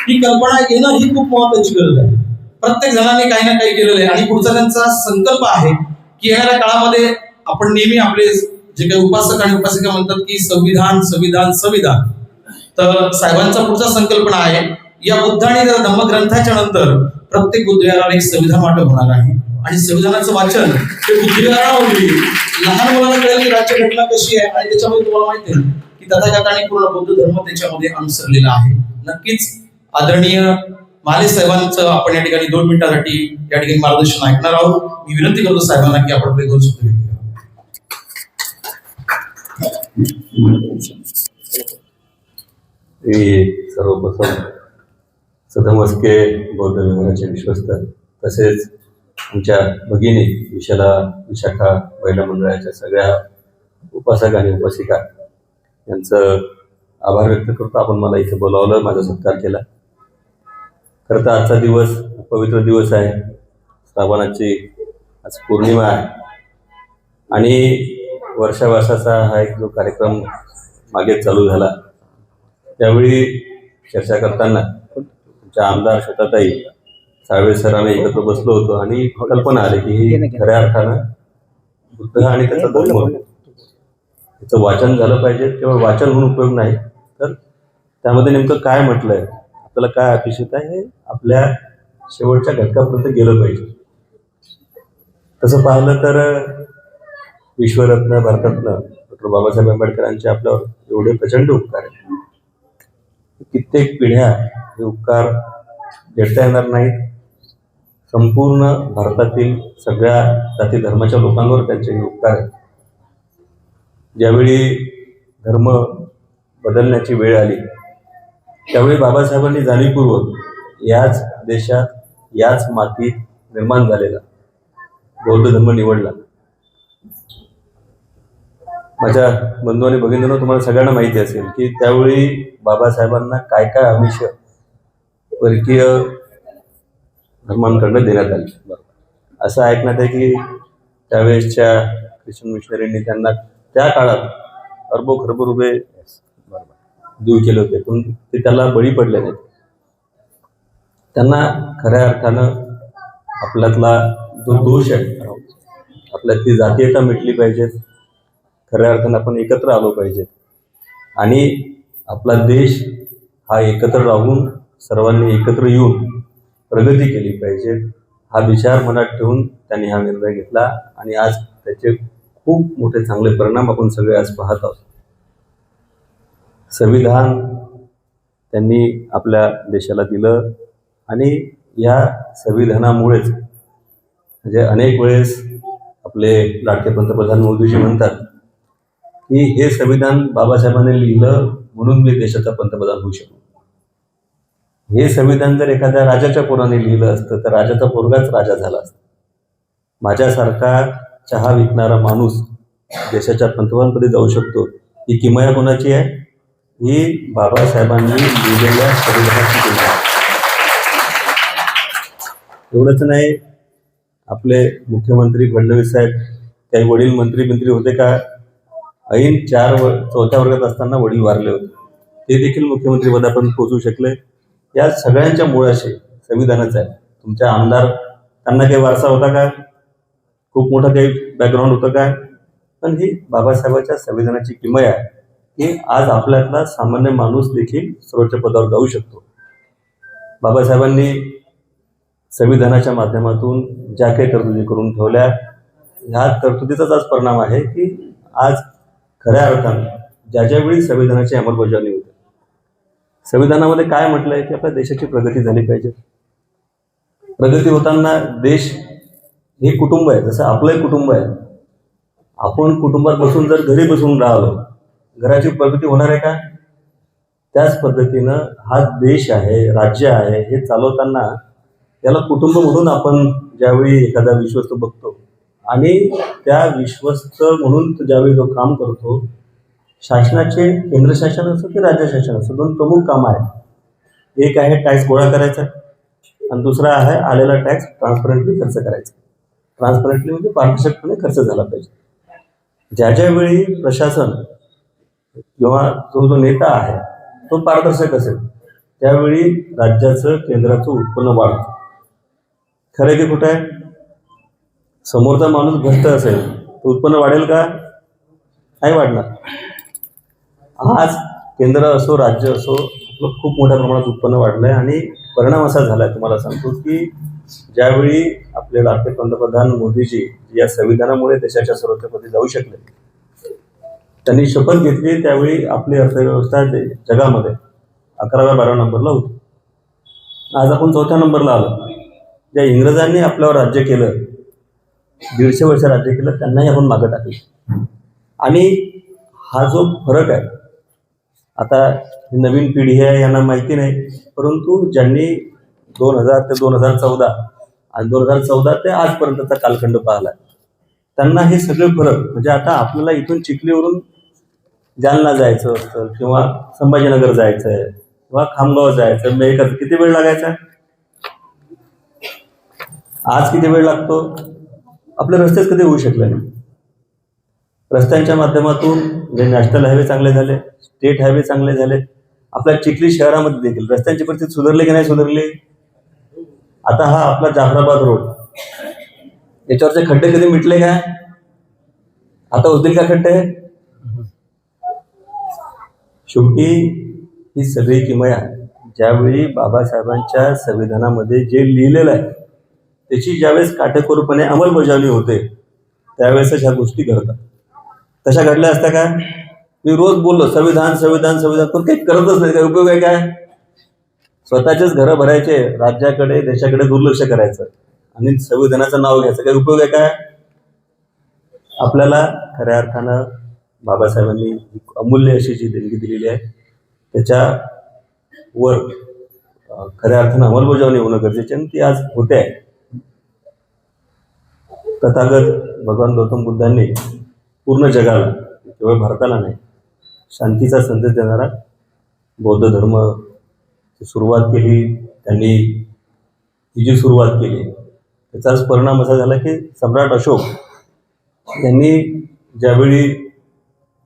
ही कल्पना येणं ही खूप महत्वाची गरज आहे. प्रत्येक जणांनी काही ना काही केलेलं आहे आणि पुढचा त्यांचा संकल्प आहे की येणाऱ्या काळामध्ये आपण नेहमी आपले जे काही उपासक आणि उपासिका म्हणतात की संविधान संविधान संविधान, तर साहेबांचा पुढचा संकल्पना आहे या बुद्ध आणि धम्मग्रंथाच्या नंतर प्रत्येक बुद्धविहाराला एक संविधान वाटप होणार आहे आणि संविधानाचं वाचन हे बुद्धिविहारावर होईल. लहान मुलांना कळेल की राज्यघटना कशी आहे आणि त्याच्यामध्ये तुम्हाला माहिती आहे की तथागताने पूर्ण बौद्ध धर्म त्याच्यामध्ये अनुसरलेला आहे. नक्कीच आदरणीय माले साहेबांचं आपण या ठिकाणी 2 मिनिटांसाठी या ठिकाणी मार्गदर्शन ऐकणार आहोत. मी विनंती करतो साहेबांना की आपण आपले 2 शब्द व्यक्त करा. सर्वप्रथम सदम मस्के बौद्ध विभागाचे विश्वस्त तसेच आमच्या भगिनी विशाखा महिला मंडळाच्या सगळ्या उपासक आणि उपासिका यांचं आभार व्यक्त करतो. आपण मला इथे बोलावलं, माझा सत्कार केला. खरं तर आजचा दिवस पवित्र दिवस आहे. श्रावणाची आज पौर्णिमा आहे आणि वर्षावासाचा हा एक जो कार्यक्रम मागे चालू झाला त्यावेळी चर्चा करताना आमच्या आमदार श्वेताताई साळवे सरांनी एकत्र बसलो होतो आणि कल्पना आली की ही खऱ्या अर्थानं बुद्ध आणि त्याचा धर्म याचं वाचन झालं पाहिजे. केवळ वाचन म्हणून उपयोग नाही तर त्यामध्ये नेमकं काय म्हटलंय, आपल्याला काय अपेक्षित आहे हे आपल्या शेवटच्या घटकापर्यंत गेलं पाहिजे. तसं पाहिलं तर विश्वरत्न भारतरत्न डॉक्टर बाबासाहेब आंबेडकरांचे आपल्यावर एवढे प्रचंड उपकार आहेत. कित्येक पिढ्या हे उपकार फेडता येणार नाहीत. संपूर्ण भारतातील सगळ्या जाती धर्माच्या लोकांवर त्यांचे हे उपकार आहेत. ज्यावेळी धर्म बदलण्याची वेळ आली त्यावेळी बाबासाहेबांनी जाणीवपूर्वक याच देशात याच मातीत निर्माण झालेला बौद्ध धर्म निवडला. माझ्या बंधू आणि भगिनींनो, तुम्हाला सगळ्यांना माहिती असेल की त्यावेळी बाबासाहेबांना काय काय आमिष परकीय धर्मांकडनं देण्यात आली. असं ऐकण्यात आहे की त्यावेळेसच्या ख्रिश्चन मिशनरींनी त्यांना त्या काळात अरबो खरबो रुपये देऊ केले होते, पण ते त्याला बळी पडले नाहीत. त्यांना खऱ्या अर्थानं आपल्यातला जो दोष आहे, आपल्यातली जातीयता मिटली पाहिजे, खऱ्या अर्थानं आपण एकत्र आलो पाहिजे आणि आपला देश हा एकत्र राहून सर्वांनी एकत्र येऊन प्रगती केली पाहिजे हा विचार मनात ठेवून त्यांनी हा निर्णय घेतला आणि आज त्याचे खूप मोठे चांगले परिणाम आपण सगळे आज पाहत आहोत. संविधान त्यांनी आपल्या देशाला दिलं आणि या संविधानामुळेच म्हणजे अनेक वेळेस आपले लाडके पंतप्रधान मोदीजी म्हणतात की हे संविधान बाबासाहेबांनी लिहिलं म्हणून मी देशाचा पंतप्रधान होऊ शकलो. हे संविधान जर एखाद्या राजाच्या पोराने लिहिलं असतं तर राजाचा पोरगाच राजा झाला असता. माझ्यासारखा चहा विकणारा माणूस देशाच्या पंतप्रधानपदी जाऊ शकतो. ही किमया कोणाची आहे? ही बाबासाहेबांनी लिहिलेल्या संविधानाची किमया. एवढंच नाही, आपले मुख्यमंत्री फडणवीस साहेब काही वडील मंत्री होते का? ऐन 4-4थ्या वर्गात असताना वडील वारले होते, ते देखील मुख्यमंत्री पदापर्यंत पोहोचू शकले. या सगळ्यांच्या मुळाशी संविधानच आहे. तुमच्या आमदार त्यांना काही वारसा होता का? खूप मोठं काही बॅकग्राऊंड होतं का? पण ही बाबासाहेबांच्या संविधानाची किमया आहे की आज आपल्यातला सामान्य माणूस देखील सर्वोच्च पदावर जाऊ शकतो. बाबासाहेबांनी संविधानाच्या माध्यमातून ज्या काही तरतुदी करून ठेवल्या, ह्या तरतुदीचाच आज परिणाम आहे की आज खऱ्या अर्थानं ज्या वेळी संविधानाची अंमलबजावणी होते, संविधानामध्ये काय म्हटलंय की आपल्या देशाची प्रगती झाली पाहिजे. प्रगती होताना देश हे कुटुंब आहे, जसं आपलंही कुटुंब आहे. आपण कुटुंबात बसून जर घरी बसून राहिलो, घराची प्रगती होणार आहे का? त्याच पद्धतीनं हा देश आहे, राज्य आहे, हे चालवताना याला कुटुंब म्हणून आपण ज्यावेळी एखादा विश्वस्त बघतो आणि त्या विश्वस्त म्हणून ज्यावेळी जो काम करतो, शासनाचे केंद्र शासन असो की राज्य शासन असो, 2 प्रमुख कामं आहेत. एक आहे टॅक्स गोळा करायचा आणि दुसरा आहे आलेला टॅक्स ट्रान्सपरंटली खर्च करायचा. ट्रान्सपरंटली म्हणजे पारदर्शकपणे खर्च झाला पाहिजे. ज्या वेळी प्रशासन किंवा जो नेता आहे तो पारदर्शक असेल त्यावेळी राज्याचं केंद्राचं उत्पन्न वाढतं. खरं की कुठं आहे? समोरचा माणूस भ्रष्ट असेल तर उत्पन्न वाढेल का? नाही वाढणार. आज केंद्र असो राज्य असो, खूप मोठ्या प्रमाणात उत्पन्न वाढलं आहे आणि परिणाम असा झाला आहे, तुम्हाला सांगतो की ज्यावेळी आपले लाडके पंतप्रधान मोदीजी या संविधानामुळे देशाच्या सर्वोच्चपदी जाऊ शकले, त्यांनी शपथ घेतली त्यावेळी आपली अर्थव्यवस्था जगामध्ये 11व्या-12व्या नंबरला होती. आज आपण 4थ्या नंबरला आलो. ज्या इंग्रजांनी आपल्यावर राज्य केलं, 150 वर्ष राज्य केलं, त्यांनाही आपण मागं टाकलं. आणि हा जो फरक आहे, आता ही नवीन पिढी आहे यांना माहिती नाही, परंतु ज्यांनी 2000 ते 2014 आणि 2014 ते आजपर्यंतचा कालखंड पाहिला, त्यांना हे सगळे फरक, म्हणजे आता आपल्याला इथून चिखलीवरून जालना जायचं असतं किंवा संभाजीनगर जायचं आहे किंवा खामगाव जायचं, मेहकर, किती वेळ लागायचा? आज किती वेळ लागतो? आपले रस्तेच कधी होऊ शकले नाही. रस्त्यांच्या माध्यमातून नॅशनल हायवे चांगले झाले, स्टेट हायवे चांगले झाले. आपल्या चिखली शहरामध्ये देखील रस्त्यांची परिस्थिती सुधारली की नाही सुधारली? आता हा आपला जाफराबाद रोड, याच्यावरचे खड्डे कधी मिटले का? आता होतील का खड्डे? शेवटी ही सगळी किमया ज्यावेळी बाबासाहेबांच्या संविधानामध्ये जे लिहिलेलं आहे त्याची ज्यावेळेस काटेकोरपणे अंमलबजावणी होते त्यावेळेसच ह्या गोष्टी घडतात. तशा घडल्या असत्या का? मी रोज बोललो संविधान संविधान संविधान, पण काही करतच नाही. काय उपयोग आहे? काय स्वतःचेच घरं भरायचे, राज्याकडे देशाकडे दुर्लक्ष करायचं आणि संविधानाचं नाव घ्यायचं, काही उपयोग आहे काय? आपल्याला खऱ्या अर्थानं बाबासाहेबांनी अमूल्य अशी जी देणगी दिलेली आहे त्याच्यावर खऱ्या अर्थानं अंमलबजावणी होणं गरजेचे आणि ती आज होते आहे. तथागत भगवान गौतम बुद्धांनी पूर्ण जगाला, केवळ भारताला नाही, शांतीचा संदेश देणारा बौद्ध धर्म सुरुवात केली. त्यांनी ही जी सुरुवात केली त्याचाच परिणाम असा झाला की सम्राट अशोक यांनी ज्यावेळी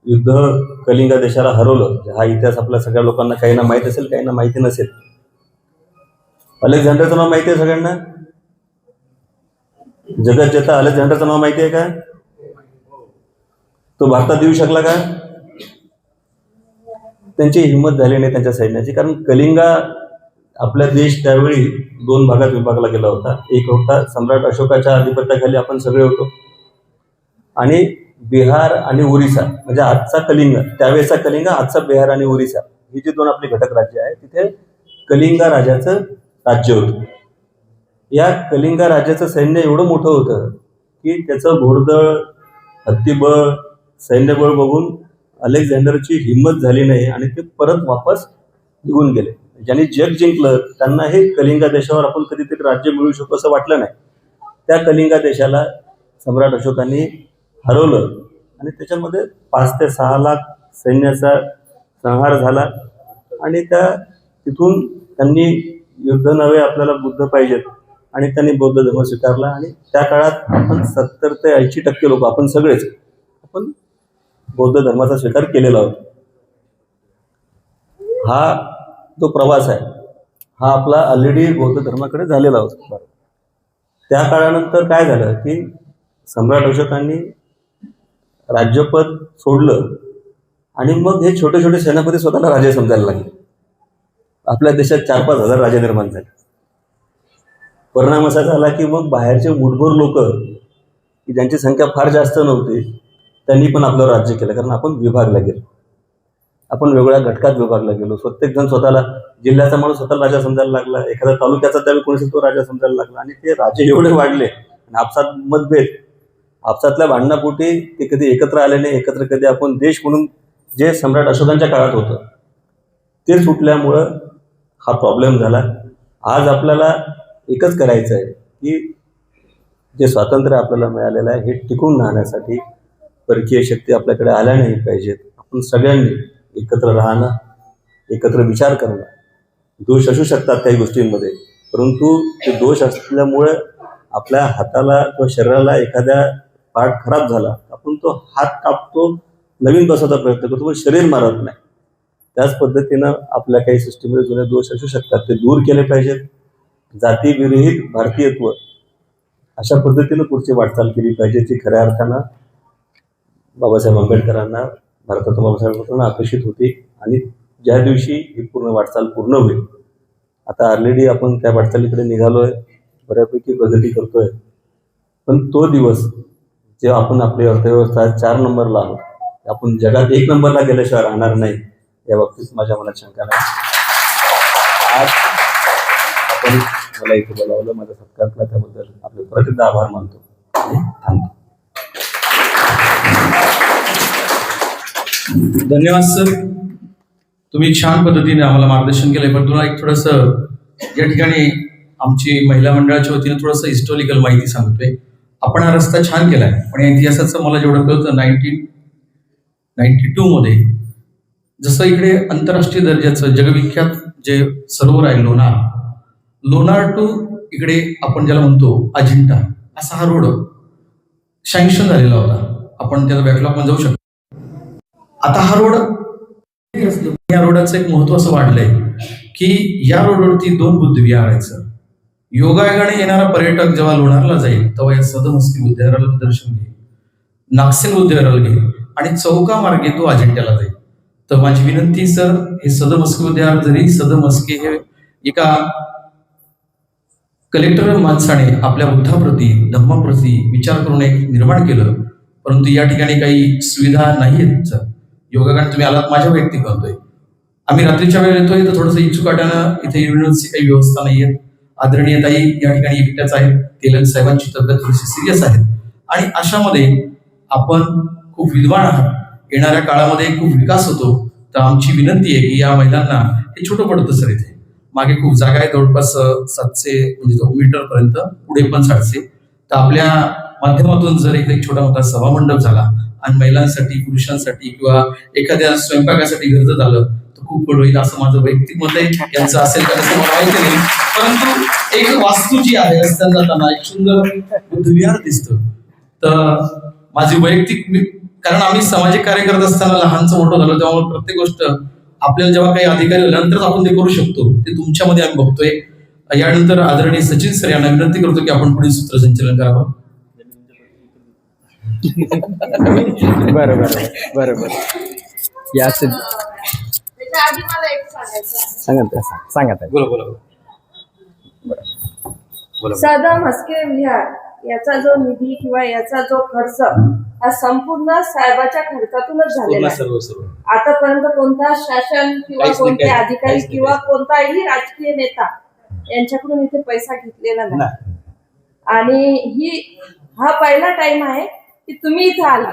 युद्ध कलिंगा देशाला हरवलं, हा इतिहास आपल्या सगळ्या लोकांना काहींना माहीत असेल, काहींना माहिती नसेल. अलेक्झांडरचं नाव माहिती आहे सगळ्यांना? जगज्जेता अलेक्झांडरचं नाव माहिती आहे का? तो भारतात येऊ शकला का? त्यांची हिंमत झाली नाही त्यांच्या सैन्याची, कारण कलिंगा आपला देश त्यावेळी 2 भागात विभागला गेला होता. एक होता सम्राट अशोकाच्या अधिपत्याखाली आपण सगळे होतो, आणि बिहार आणि ओरिसा, म्हणजे आजचा कलिंग, त्यावेळेचा कलिंग, आजचा बिहार आणि ओरिसा, ही जी 2 आपली घटक राज्य आहे, तिथे कलिंगा राजाचं राज्य होतं. या कलिंगा राजाचं सैन्य एवढं मोठं होतं की त्याचं घोडदळ, हत्तीबळ, सैन्यबळ बघून अलेक्झांडरची हिंमत झाली नाही आणि ते परत वापस निघून गेले. ज्यांनी जग जिंकलं त्यांना हे कलिंगा देशावर आपण कधीतरी राज्य मिळू शकू असं वाटलं नाही. त्या कलिंगा देशाला सम्राट अशोकांनी हरवलं आणि त्याच्यामध्ये 5 ते 6 लाख सैन्याचा संहार झाला. आणि तिथून त्यांनी युद्ध नव्हे, आपल्याला बुद्ध पाहिजेत, आणि त्यांनी बौद्ध धर्म स्वीकारला. आणि त्या काळात आपण 70 ते 80% लोक, आपण सगळेच, आपण बौद्ध धर्माचा स्वीकार केलेला होता. हा जो प्रवास आहे हा आपला ऑलरेडी बौद्ध धर्माकडे झालेला होता. त्या काळानंतर काय झालं की सम्राट अशोकांनी राज्यपद सोडलं आणि मग हे छोटे छोटे सेनापती स्वतःला राजे समजायला लागले. आपल्या देशात 4-5 हजार राजे निर्माण झाले. परिणाम असा झाला की मग बाहेरचे मुठभर लोक की ज्यांची संख्या फार जास्त नव्हती त्यांनी पण आपलं राज्य केलं, कारण आपण विभागला गेलो, आपण वेगळ्या घटकात विभागला गेलो. प्रत्येक जण स्वतःला, जिल्ह्याचा माणूस स्वतःला राजा समजायला लागला, एखाद्या तालुक्याचा त्यावेळी कोणी तो राजा समजायला लागला. आणि ते राजे एवढे वाढले आणि आपसात मतभेद, आपसातल्या भांडणापोटी ते कधी एकत्र आले नाही. एकत्र कधी आपण देश म्हणून जे सम्राट अशोकांच्या काळात होतं ते सुटल्यामुळं हा प्रॉब्लेम झाला. आज आपल्याला एकच करायचं आहे की जे स्वातंत्र्य आपल्याला मिळालेलं आहे हे टिकून राहण्यासाठी परकीय शक्ती आपल्याकडे आल्या नाही पाहिजेत. आपण सगळ्यांनी एकत्र राहणं, एकत्र विचार करणं. दोष असू शकतात काही गोष्टींमध्ये, परंतु ते दोष असल्यामुळे आपल्या हाताला किंवा शरीराला एखाद्या पार्ट खराब झाला आपण तो हात कापतो, नवीन बसवण्याचा प्रयत्न करतो, पण शरीर मारत नाही. त्याच पद्धतीनं आपल्या काही सिस्टीममध्ये जुने दोष असू शकतात, ते दूर केले पाहिजेत. जातीविरहित भारतीयत्व अशा पद्धतीनं पुढची वाटचाल केली पाहिजे, जी खऱ्या अर्थानं बाबासाहेब आंबेडकरांना, भारतातून बाबासाहेब आंबेडकरांना अपेक्षित होती. आणि ज्या दिवशी ही पूर्ण वाटचाल पूर्ण होईल, आता ऑलरेडी आपण त्या वाटचालीकडे निघालो आहे. बऱ्यापैकी प्रगती करतोय. पण तो दिवस जेव्हा आपण आपली अर्थव्यवस्था 4 नंबरला आहोत, आपण जगात 1 नंबरला गेल्याशिवाय राहणार नाही, या बाबतीत माझ्या मनात शंका नाही. आज आपण मला इथे बोलावलं, माझा सत्कार केला, त्याबद्दल आपले परत एकदा आभार मानतो आणि थांबतो. धन्यवाद सर, तुम्ही छान पद्धतीने आम्हाला मार्गदर्शन केलंय. पण तुला एक थोडंसं या ठिकाणी आमची महिला मंडळाच्या वतीने थोडंसं हिस्टॉरिकल माहिती सांगतोय. आपण हा रस्ता छान केलाय, पण या इतिहासाचं मला जेवढं कळतं 1992 मध्ये जसं इकडे आंतरराष्ट्रीय दर्जाचं जगविख्यात जे सरोवर आहे लोणार टू इकडे आपण ज्याला म्हणतो अजिंठा, असा हा रोड सँक्शन झालेला होता. आपण त्याचा बॅकलॉग मध्ये जाऊ शकतो. आता हा रोड या रोडाचं एक महत्व असं वाढलंय की या रोडवरती 2 बुद्ध विहार आहेत सर. योगायोगाने येणारा पर्यटक जेव्हा लोणारला जाईल तेव्हा या सदमस्की बुद्धविहाराला दर्शन घेईल, नागसेन बुद्धविहाराला घेईल आणि चौका मार्गे तो अजिंठ्याला जाईल. तर माझी विनंती सर, हे सदमस्की बुद्धविहार जरी सदमस्की हे एका कलेक्टर माणसाने आपल्या बुद्धाप्रती धम्माप्रती विचार करून एक निर्माण केलं, परंतु या ठिकाणी काही सुविधा नाही आहेत सर. योगायोगाने तुम्ही आलात, माझ्या वैयक्तिक म्हणतोय. आम्ही रात्रीच्या वेळेला येतोय तर थोडंसं इच्छुकाट्यानं इथे युनिव्हर्सिटी काही व्यवस्था नाहीये. आदरणीय ताई या ठिकाणी एकट्याच आहेत, तेलंग साहेबांची तब्येत थोडीशी सिरियस आहे आणि अशामध्ये आपण खूप विद्वान आहात, येणाऱ्या काळामध्ये खूप विकास होतो. तर आमची विनंती आहे की या महिलांना हे छोटं पडतं सर, इथे मागे खूप जागा आहे, जवळपास 700 म्हणजे मीटर पर्यंत, पुढे पण 700. तर आपल्या माध्यमातून जर एक छोटा मोठा सभामंडप झाला आणि महिलांसाठी, पुरुषांसाठी किंवा एखाद्या स्वयंपाकासाठी गरज झालं तर खूप बरं होईल, असं माझं वैयक्तिक मत आहे. यांचं असेल का तसं मला माहिती नाही, परंतु एक वास्तू जी आहे रस्त्याने जाताना एक सुंदर बुद्धविहार दिसतं. तर माझी वैयक्तिक, कारण आम्ही सामाजिक कार्य करत असताना लहानचं मोठं झालं, त्यामुळे प्रत्येक गोष्ट आपल्याला जेव्हा काही अधिकारी नंतर आपण ते करू शकतो, ते तुमच्यामध्ये आम्ही बघतोय. यानंतर आदरणीय सचिन सर यांना विनंती करतो की आपण पुढील सूत्रसंचलन करावं. बरोबर या सांगा. सदम हस्के विहार याचा जो निधी किंवा याचा जो खर्च हा संपूर्ण साहेबाच्या खर्चातूनच झालेला आहे. आतापर्यंत कोणता शासन किंवा कोणते अधिकारी किंवा कोणताही राजकीय नेता यांच्याकडून इथे पैसा घेतलेला नाही. आणि हा पहिला टाइम आहे की तुम्ही इथे आला.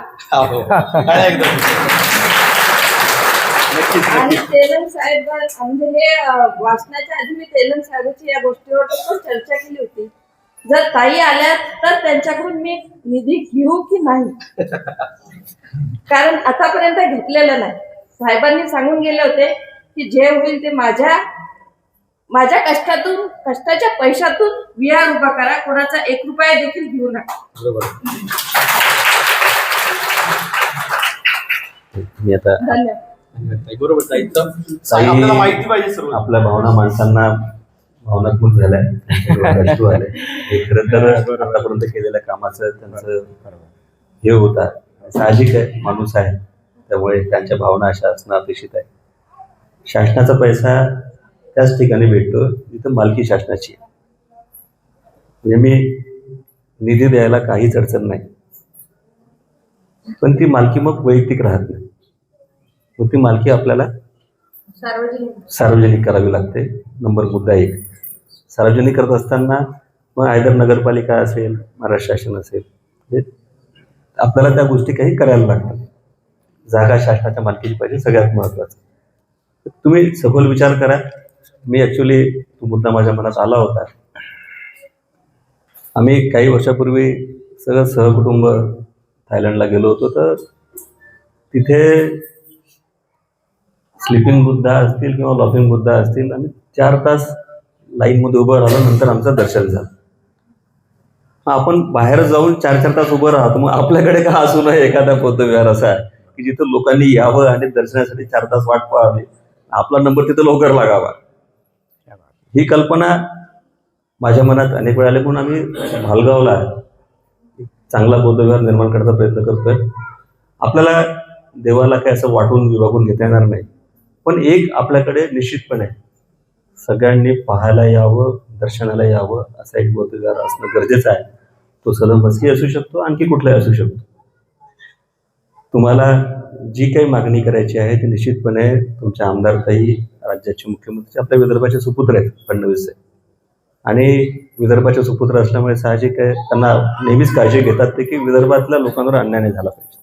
आणि तेलंग साहेब म्हणजे हे वाचनाच्या आधी मी तेलंग साहेबांची या गोष्टीवर पण चर्चा केली होती. जर ताई आल्या तर त्यांच्याकडून मी निधी घेऊ की नाही, कारण आतापर्यंत घेतलेलं नाही. साहेबांनी सांगून गेले होते की जे होईल ते माझ्या कष्टाच्या पैशातून विहार उभा करा, कोणाचा 1 रुपया देखील घेऊ नका. धन्यवाद. आपल्या भावना माणसांना भावनात्मक झाल्या, हे खरं तर आतापर्यंत केलेल्या कामाचं त्यांचं हे होता. साहजिक आहे, माणूस आहे, त्यामुळे त्यांच्या भावना अशा असणं अपेक्षित आहे. शासनाचा पैसा त्याच ठिकाणी भेटतो जिथं मालकी शासनाची आहे. म्हणजे मी निधी द्यायला काहीच अडचण नाही, पण ती मालकी मग वैयक्तिक राहत नाही. मग ती मालकी आपल्याला सार्वजनिक करावी लागते. मुद्दा 1. सार्वजनिक करत असताना मग आयदर नगरपालिका असेल, महाराष्ट्र शासन असेल, आपल्याला त्या गोष्टी काही करायला लागतात. जागा शासनाच्या मालकीची पाहिजे, सगळ्यात महत्त्वाचं. तुम्ही सखोल विचार करा. मी ॲक्च्युली तो मुद्दा माझ्या मनात आला होता. आम्ही काही वर्षापूर्वी सगळं सहकुटुंब थायलंडला गेलो होतो. तर तिथे स्लिपिंग बुद्ध असतील किंवा लॉफिंग बुद्ध असतील, आम्ही 4 तास लाईनमध्ये उभं राहिलो, नंतर आमचं दर्शन झालं. आपण बाहेर जाऊन 4-4 तास उभं राहतो, मग आपल्याकडे का असू नये एखादा बौद्धविहार असा आहे की जिथं लोकांनी यावं आणि दर्शनासाठी 4 तास वाट पाहावी, आपला नंबर तिथं लवकर लागावा. ही कल्पना माझ्या मनात अनेक वेळा आली, म्हणून आम्ही भालगावला चांगला बौद्धविहार निर्माण करण्याचा प्रयत्न करतोय. आपल्याला देवाला काय असं वाटून विभागून घेता येणार नाही, पण एक आपल्याकडे निश्चितपणे सगळ्यांनी पाहायला यावं, दर्शनाला यावं असा एक बौद्धविहार असणं गरजेचं आहे. तो सदम म्हस्के असू शकतो, आणखी कुठलाही असू शकतो. तुम्हाला जी काही मागणी करायची आहे ती निश्चितपणे तुमच्या आमदारताई, राज्याचे मुख्यमंत्री, आपल्या विदर्भाचे सुपुत्र आहेत फडणवीस साहेब, आणि विदर्भाचे सुपुत्र असल्यामुळे साहजिक आहे त्यांना नेहमीच काळजी घेतात ते की विदर्भातल्या लोकांवर अन्याय नाही झाला पाहिजे.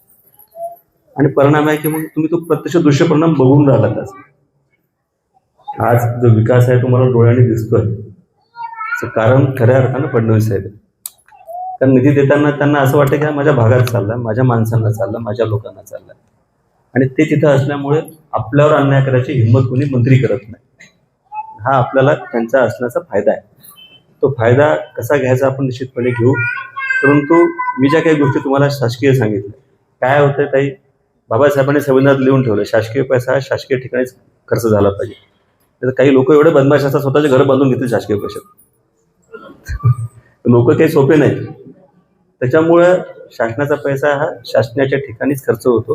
आणि परिणाम आहे की मग तुम्ही तो प्रत्यक्ष दुष्परिणाम बघून राहिलात. आज जो विकास आहे तुम्हाला डोळ्याने दिसतोय त्याचं कारण खऱ्या अर्थानं फडणवीस साहेब. कारण निधी देताना त्यांना असं वाटतं की माझ्या भागात चालला, माझ्या माणसांना चालला, माझ्या लोकांना चालला, आणि ते तिथं असल्यामुळे आपल्यावर अन्याय करायची हिंमत कोणी मंत्री करत नाही. हा आपल्याला त्यांचा असण्याचा फायदा आहे. तो फायदा कसा घ्यायचा आपण निश्चितपणे घेऊ. परंतु मी ज्या काही गोष्टी तुम्हाला शासकीय सांगितल्या, काय होतं ताई, बाबासाहेबांनी संविधानात लिहून ठेवलं शासकीय पैसा हा शासकीय ठिकाणीच खर्च झाला पाहिजे. तर काही लोक एवढे बदमाश असतात स्वतःचे घर बांधून घेतील शासकीय पैशात. लोक काही सोपे नाहीत. त्याच्यामुळं शासनाचा पैसा हा शासनाच्या ठिकाणीच खर्च होतो.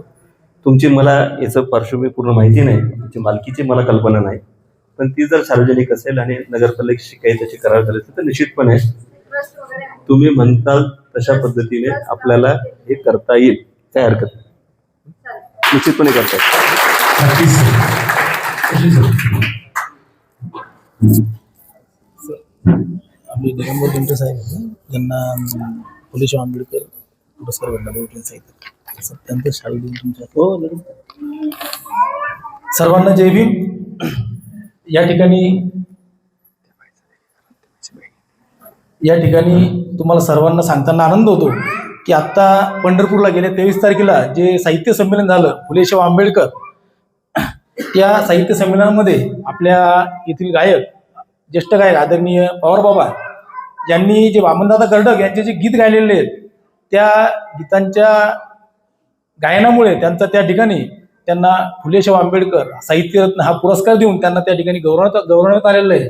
तुमची मला याचं पार्श्वभूमी पूर्ण माहिती नाही, तुमची मालकीची मला कल्पना नाही, पण ती जर सार्वजनिक असेल आणि नगरपालिकेशी काही त्याची करार झाली तर निश्चितपणे तुम्ही म्हणताल तशा पद्धतीने आपल्याला हे करता येईल. काय हरकत नाही, निश्चितपणे करता आपले दिगंबर दिंडे साहेब ज्यांना फुले आंबेडकर पुरस्कार भेटला वकील साहित्य त्यांचं शाळू देऊन तुमच्या. हो, सर्वांना जय भीम. या ठिकाणी तुम्हाला सर्वांना सांगताना आनंद होतो की आत्ता पंढरपूरला गेल्या 23 तारखेला जे साहित्य संमेलन झालं फुले शाहू आंबेडकर, त्या साहित्य संमेलनामध्ये आपल्या येथील गायक, ज्येष्ठ गायक आदरणीय पवारबाबा यांनी जे वामनदादा कर्डक यांचे जे गीत गायलेले आहेत, त्या गीतांच्या गायनामुळे त्यांचा त्या ठिकाणी त्यांना फुले शाहू आंबेडकर साहित्यरत्न हा पुरस्कार देऊन त्यांना त्या ठिकाणी गौरवण्यात आलेलं आहे.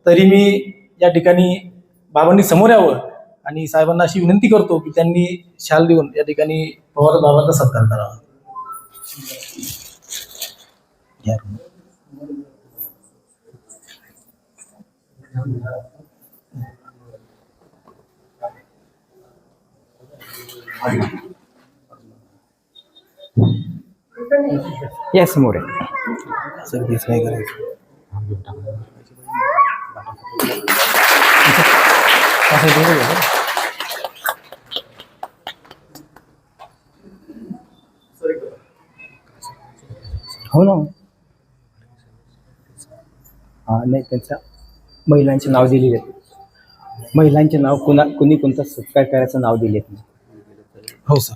तरी मी या ठिकाणी बाबांनी समोर यावं आणि साहेबांना अशी विनंती करतो की त्यांनी शाल देऊन या ठिकाणी पवार बाबांचा सत्कार करावा. या समोर आहे. सर तेच काय करायचं. हो ना. नाही, त्यांच्या महिलांचे नाव दिलेले आहेत. महिलांचे नाव कुणी कोणता सत्कार करायचं नाव दिले नाही. हो सर.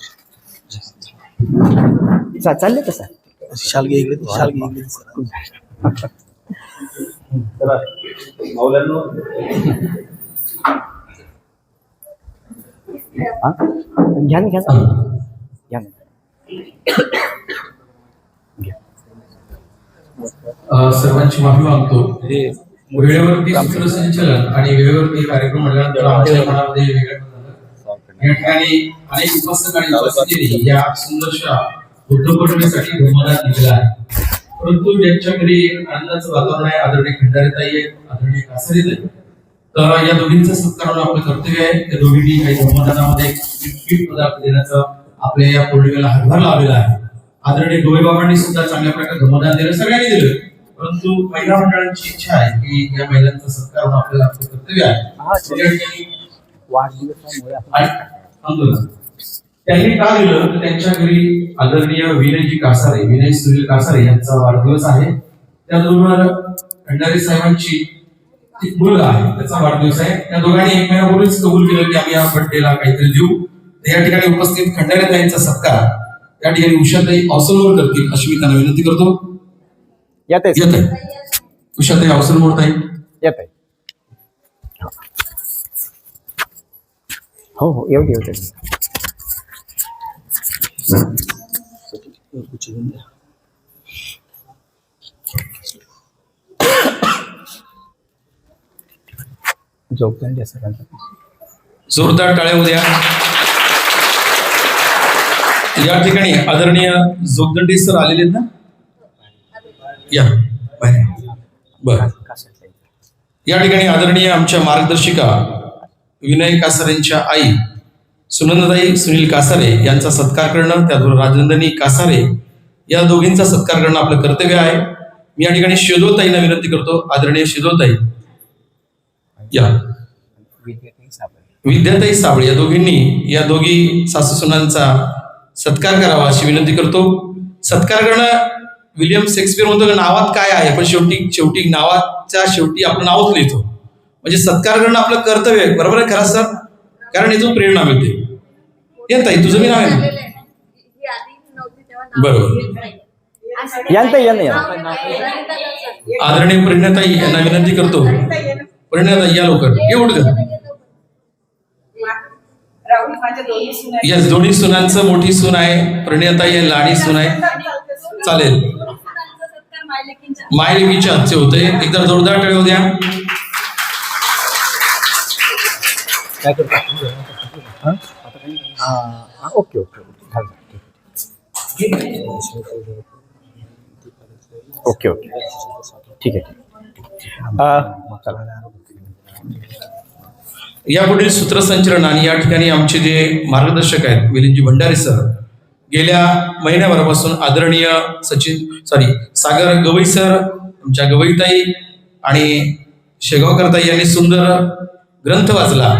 चालले का सर? शाल घे इकडे, शाल घे इकडे सर. घ्या ना, घ्या ना. सर्वांची माफी मागतो. वेळेवरती सूत्रसंचालन आणि वेळेवरती कार्यक्रम म्हटल्यानंतर आमच्या मनामध्ये वेगळं झालं. या ठिकाणी अनेक उपस्थितांनी उपस्थितीने या सुंदरशा बुद्ध पौर्णिमेसाठी धर्मदान दिलेला आहे. परंतु ज्यांच्या घरी आनंदाचं वातावरण आहे, आदरणीय खंडारेताई आहेत, आदरणीय कासारीताई, तर या दोघींचा सत्कार होणं आपलं कर्तव्य आहे. त्या दोघींनी काही धर्मदानामध्ये विविध पदार्थ देण्याचा आपल्या या पौर्णिमेला हातभार लावलेला आहे. आदरणीय डोळे बाबांनी सुद्धा चांगल्या प्रकारे धर्मदान दिलं, सगळ्यांनी दिलं. परंतु महिला मंडळांची इच्छा आहे की या महिलांचा सत्कार होणं आपल्याला आपलं कर्तव्य आहे. त्यांनी का दिलं तर त्यांच्या घरी आदरणीय विनयजी कासारे, विनय सुनील कासारे यांचा वाढदिवस आहे. त्याचबरोबर खंडारे साहेबांची एक मुलगा आहे, त्याचा वाढदिवस आहे. त्या दोघांनी एक महिन्यापूर्वीच कबूल केलं की आम्ही या बर्थडेला काहीतरी देऊ. या ठिकाणी उपस्थित खंडारे ताईंचा सत्कार त्या ठिकाणी उषाताई अवसरवर करतील अशी मी त्यांना विनंती करतो. येत आहे उषाताई अवसरवर ताई येत आहे. हो हो, येऊ दे. जोरदार टाळ्या उद्या. या ठिकाणी आदरणीय जोगदंडे सर आलेले आहेत ना, या बाहेर. बर, या ठिकाणी आदरणीय आमच्या मार्गदर्शिका विनय कासारेंच्या आई सुनंदाताई सुनील कासारे यांचा सत्कार करणं, त्याचबरोबर राजनंदिनी कासारे या दोघींचा सत्कार करणं आपलं कर्तव्य आहे. मी या ठिकाणी शिजोताईंना विनंती करतो. आदरणीय शिजोताई या विद्याताई साबळे या दोघी सासू सुनांचा सत्कार करावा अशी विनंती करतो. सत्कार करणं विलियम शेक्सपियर म्हणतो नावात काय आहे, पण शेवटी नावाच्या शेवटी आपलं नावच लिहितो. म्हणजे सत्कार करणं आपलं कर्तव्य आहे. बरोबर आहे खरा सर? कारण इथून प्रेरणा मिळते. ये ताई तुझं मी नाव आहे ना? बरोबर. आदरणीय प्रेरणाताई यांना विनंती करतो. प्रेरणाताई या लवकर ये उठकर. यस, दोन्ही सुनांचं मोठी सून आहे प्रेरणाताई आणि लहानी सून आहे. चालेल. मायलेकीच्या हातचे होते. एकदा जोरदार टाळ्या द्या. ओके ओके ओके ठीक आहे. यापुढील सूत्रसंचलन आणि या ठिकाणी आमचे जे मार्गदर्शक आहेत मिलिंदजी भंडारे सर, गेल्या महिन्याभरापासून आदरणीय सागर गवई सर, आमच्या गवईताई आणि शेगावकर ताई यांनी सुंदर ग्रंथ वाचला.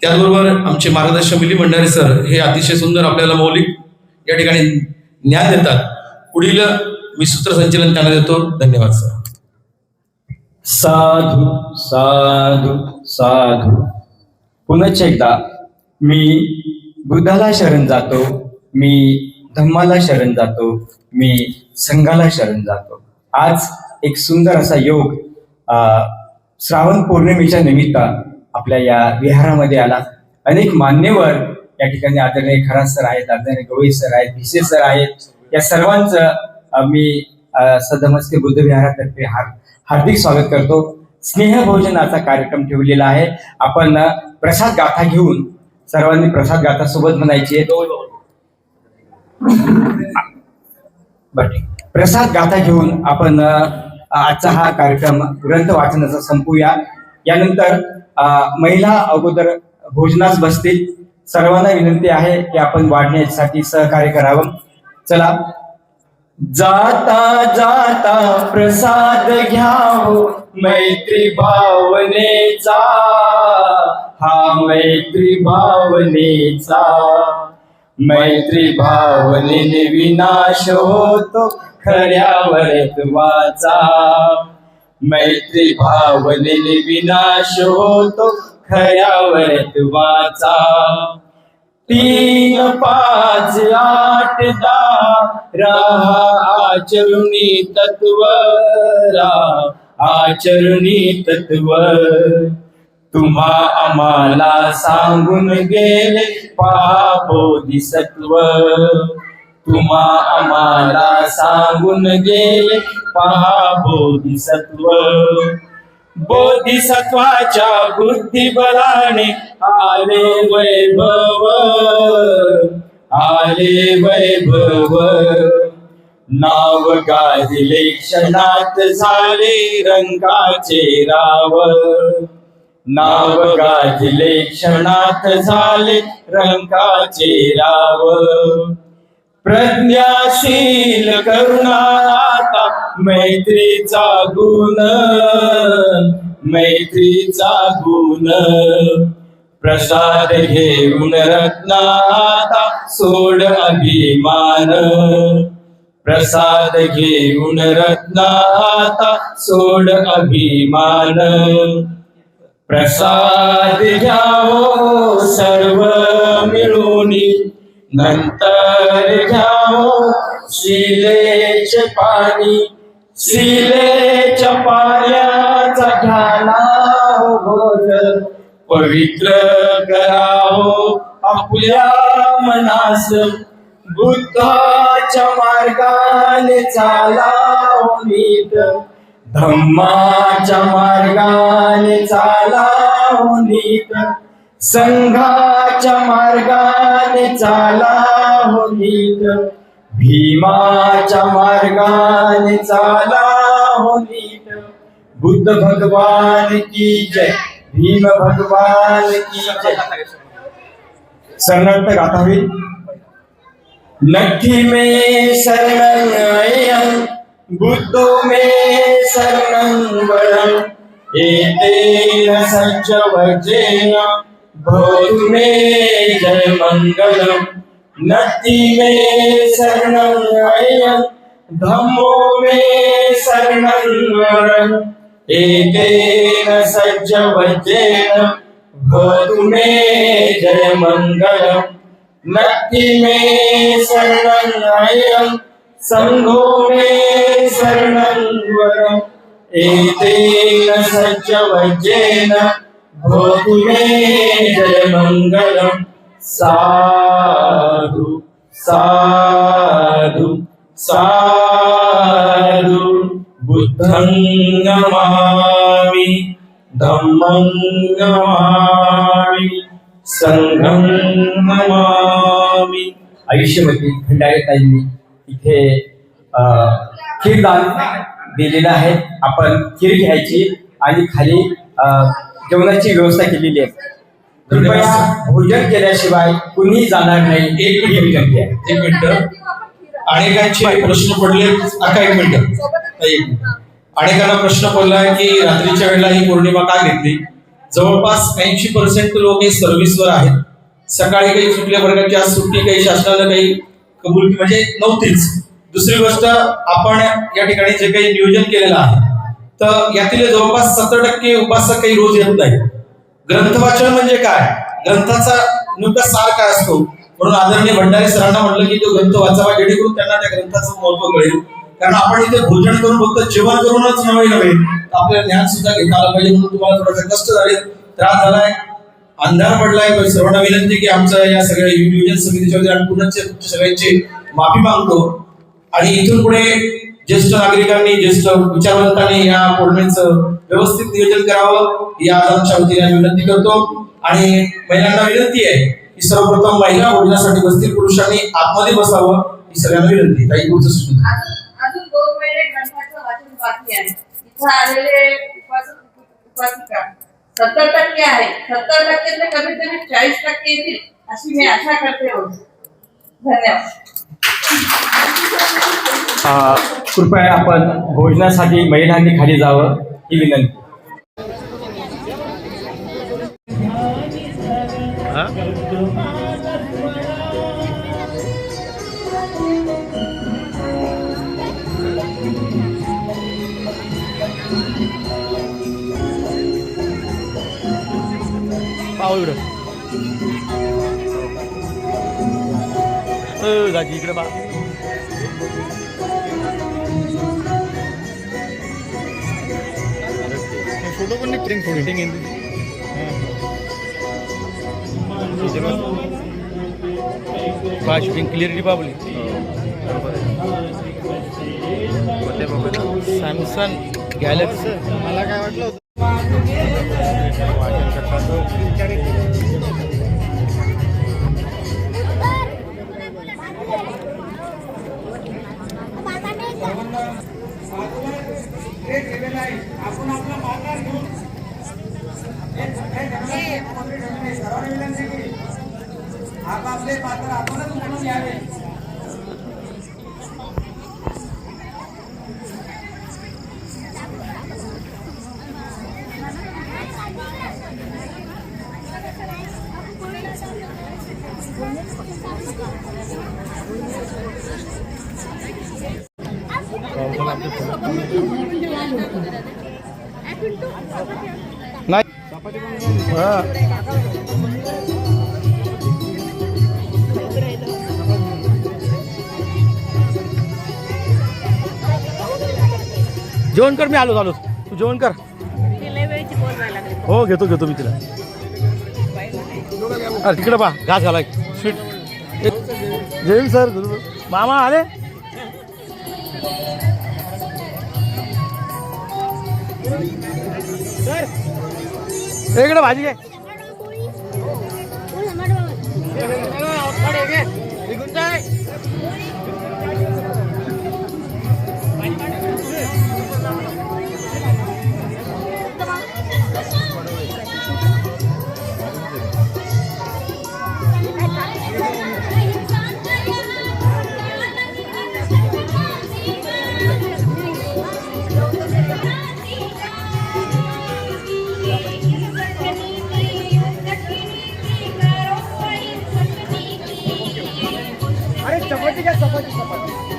त्याचबरोबर आमचे मार्गदर्शक मिलिंद भंडारे सर हे अतिशय सुंदर आपल्याला मौलिक या ठिकाणी ज्ञान देतात. पुढील मी सूत्रसंचलन त्यांना देतो. धन्यवाद सर. साधू साधू साधू. पुनश्च एकदा मी बुद्धाला शरण जातो, मी धम्माला शरण जातो, मी संघाला शरण जातो. आज एक सुंदर असा योग श्रावण पौर्णिमेच्या निमित्त आपल्या या विहारामध्ये आला. अनेक मान्यवर या ठिकाणी आदरणीय खरात सर आहेत, आदरणीय गवई सर आहेत, भिसे सर आहेत. या सर्वांचं मी सदमस्के बुद्ध विहारातर्फे हार्दिक स्वागत करतो. स्नेहभोजनाचा कार्यक्रम ठेवलेला आहे. आपण प्रसाद गाथा घेऊन सर्वांनी प्रसाद गाथा सोबत म्हणायची आहे. प्रसाद गाथा घेऊन आपण आजचा हा कार्यक्रम ग्रंथ वाचनाचा संपूया. यानंतर महिला अगोदर भोजनास बसतील. सर्वांना विनंती आहे की आपण वाढण्यासाठी सहकार्य करावं. चला. जाता जाता प्रसाद घ्यावो मैत्री भावनेचा, हा मैत्री भावनेचा. मैत्री भावनेने विनाश होतो खऱ्यावर तुवाचा. मैत्री भावनेने विनाश होतो खऱ्यावर तुवाचा. 3, 5, 8, 10 राहा आचरुणी तत्व, आचरुणी तत्व. तुम्हा आम्हाला सांगून गेले पहा बोधिसत्व. तुम्हा आम्हाला सांगून गेले पहा बोधिसत्व. बोधिसत्वाच्या बुद्धिबलाने आले वैभव, आले वैभव. नाव गाजले क्षणात झाले रंगाचे राव. नाव गाजले क्षणात झाले रंगाचे राव. प्रज्ञाशील करुणा आता मैत्रीचा गुण, मैत्रीचा गुण. प्रसाद घेऊन रत्ना आता सोड अभिमान. प्रसाद घेऊन रत्ना आता सोड अभिमान. प्रसाद घ्यावो सर्व मिळूनी, नंतर घ्यावो शिलेचे पाणी. शिलेच्या पाण्याचा घ्यावो घोट, पवित्र करावो आपल्या मनास. बुद्धाच्या मार्गाने चालावो नीट, धम्माच्या मार्गाने चालावो नीट. संघाच्या मार्गाने चालावो नीट, भीमाच्या मार्गाने चालावो नीट. बुद्ध भगवान की जय, भीम भगवान की जय. शरणार्थ गाथा होईल. नक्की में शरणं बुद्धो में शरणं वरम् एतेन सज्जवजेन भवतु मे जय मंगलम्. नक्की में शरणं धम्मो में शरणं वरम् एतेन सज्जवजेन भवतु मे जय मंगलम्. नक्की में शरणं संघो में शरणं वरम् एतेन सज्जवजेन भवतु मे जय मंगलम्. साधु साधु साधु. बुद्धं नमामि, धम्मं नमामि, संघं नमामि. आयुष्यवती खंडाळेताईंनी इथे खीरदान दिलेलं आहे. आपण खीर घ्यायची आणि खाली जेवणाची व्यवस्था केलेली आहे. कृपया भोजन केल्याशिवाय कुणी जाणार नाही. एक मिनिट. अनेकांचे प्रश्न पडले. आता एक मिनिट. अनेकांना प्रश्न पडलाय की रात्रीच्या वेळेला ही पौर्णिमा का घेतली. जवळपास 80% लोक हे सर्व्हिसवर आहेत. सकाळी काही सुटल्या वर्गाची आज सुट्टी, काही शासनाला काही कबूल म्हणजे नव्हतीच. दुसरी गोष्ट, आपण या ठिकाणी जे काही नियोजन केलेलं आहे तर यातील जवळपास 70% उपासक काही रोज येत नाही. ग्रंथ वाचन म्हणजे काय, ग्रंथाचा नेमका सार काय असतो, म्हणून आदरणीय भंडारे सरांना म्हटलं की तो ग्रंथ वाचावा जेणेकरून त्यांना त्या ग्रंथाचं महत्व कळेल. कारण आपण इथे भोजन करून फक्त जेवण करूनच नव्हे आपल्याला ज्ञान सुद्धा घेता आलं पाहिजे. म्हणून तुम्हाला थोडासा कष्ट झाले, त्रास झालाय, अंधार पडलाय. सर्वांना विनंती की आमचं या सगळ्या नियोजन समितीच्या वतीने आम्ही पुन्हा तुमच्या सगळ्यांची माफी मागतो. आणि इथून पुढे ज्येष्ठ नागरिकांनी, ज्येष्ठ विचारवंतांनी या पौर्णिमेचं व्यवस्थित नियोजन करावं या आमच्या वतीने विनंती करतो. आणि महिलांना विनंती आहे की सर्वप्रथम महिला भोजनासाठी बसतील, पुरुषांनी आतमध्ये बसावं ही सगळ्यांना विनंती. काही पुढचं सूचना. अजून 2 महिने ग्रंथाचं वाचन बाकी आहे. इथं आलेले उपासिका 70% आहे. 70% कमीत कमी 40% येतील अशी मी आशा करते. धन्यवाद. कृपया आपण भोजनासाठी महिलांनी खाली जावं ही विनंती. पाहू इकडं दाजी इकडे बा. फोटो पण नाही शूटिंग शूटिंग क्लिअरिटी पावली. सॅमसंग गॅलेक्सी मला काय वाटलं होतं. आपले पात्र आपणच म्हणून घ्यावे. नाही जेवण कर. मी आलो तू जेवण कर. हो घेतो मी तिला. अरे तिकडे पा घास घालाय स्वीट. जेवण सर मामा आले. इकडे भाजी घे. सपाटी सपाटी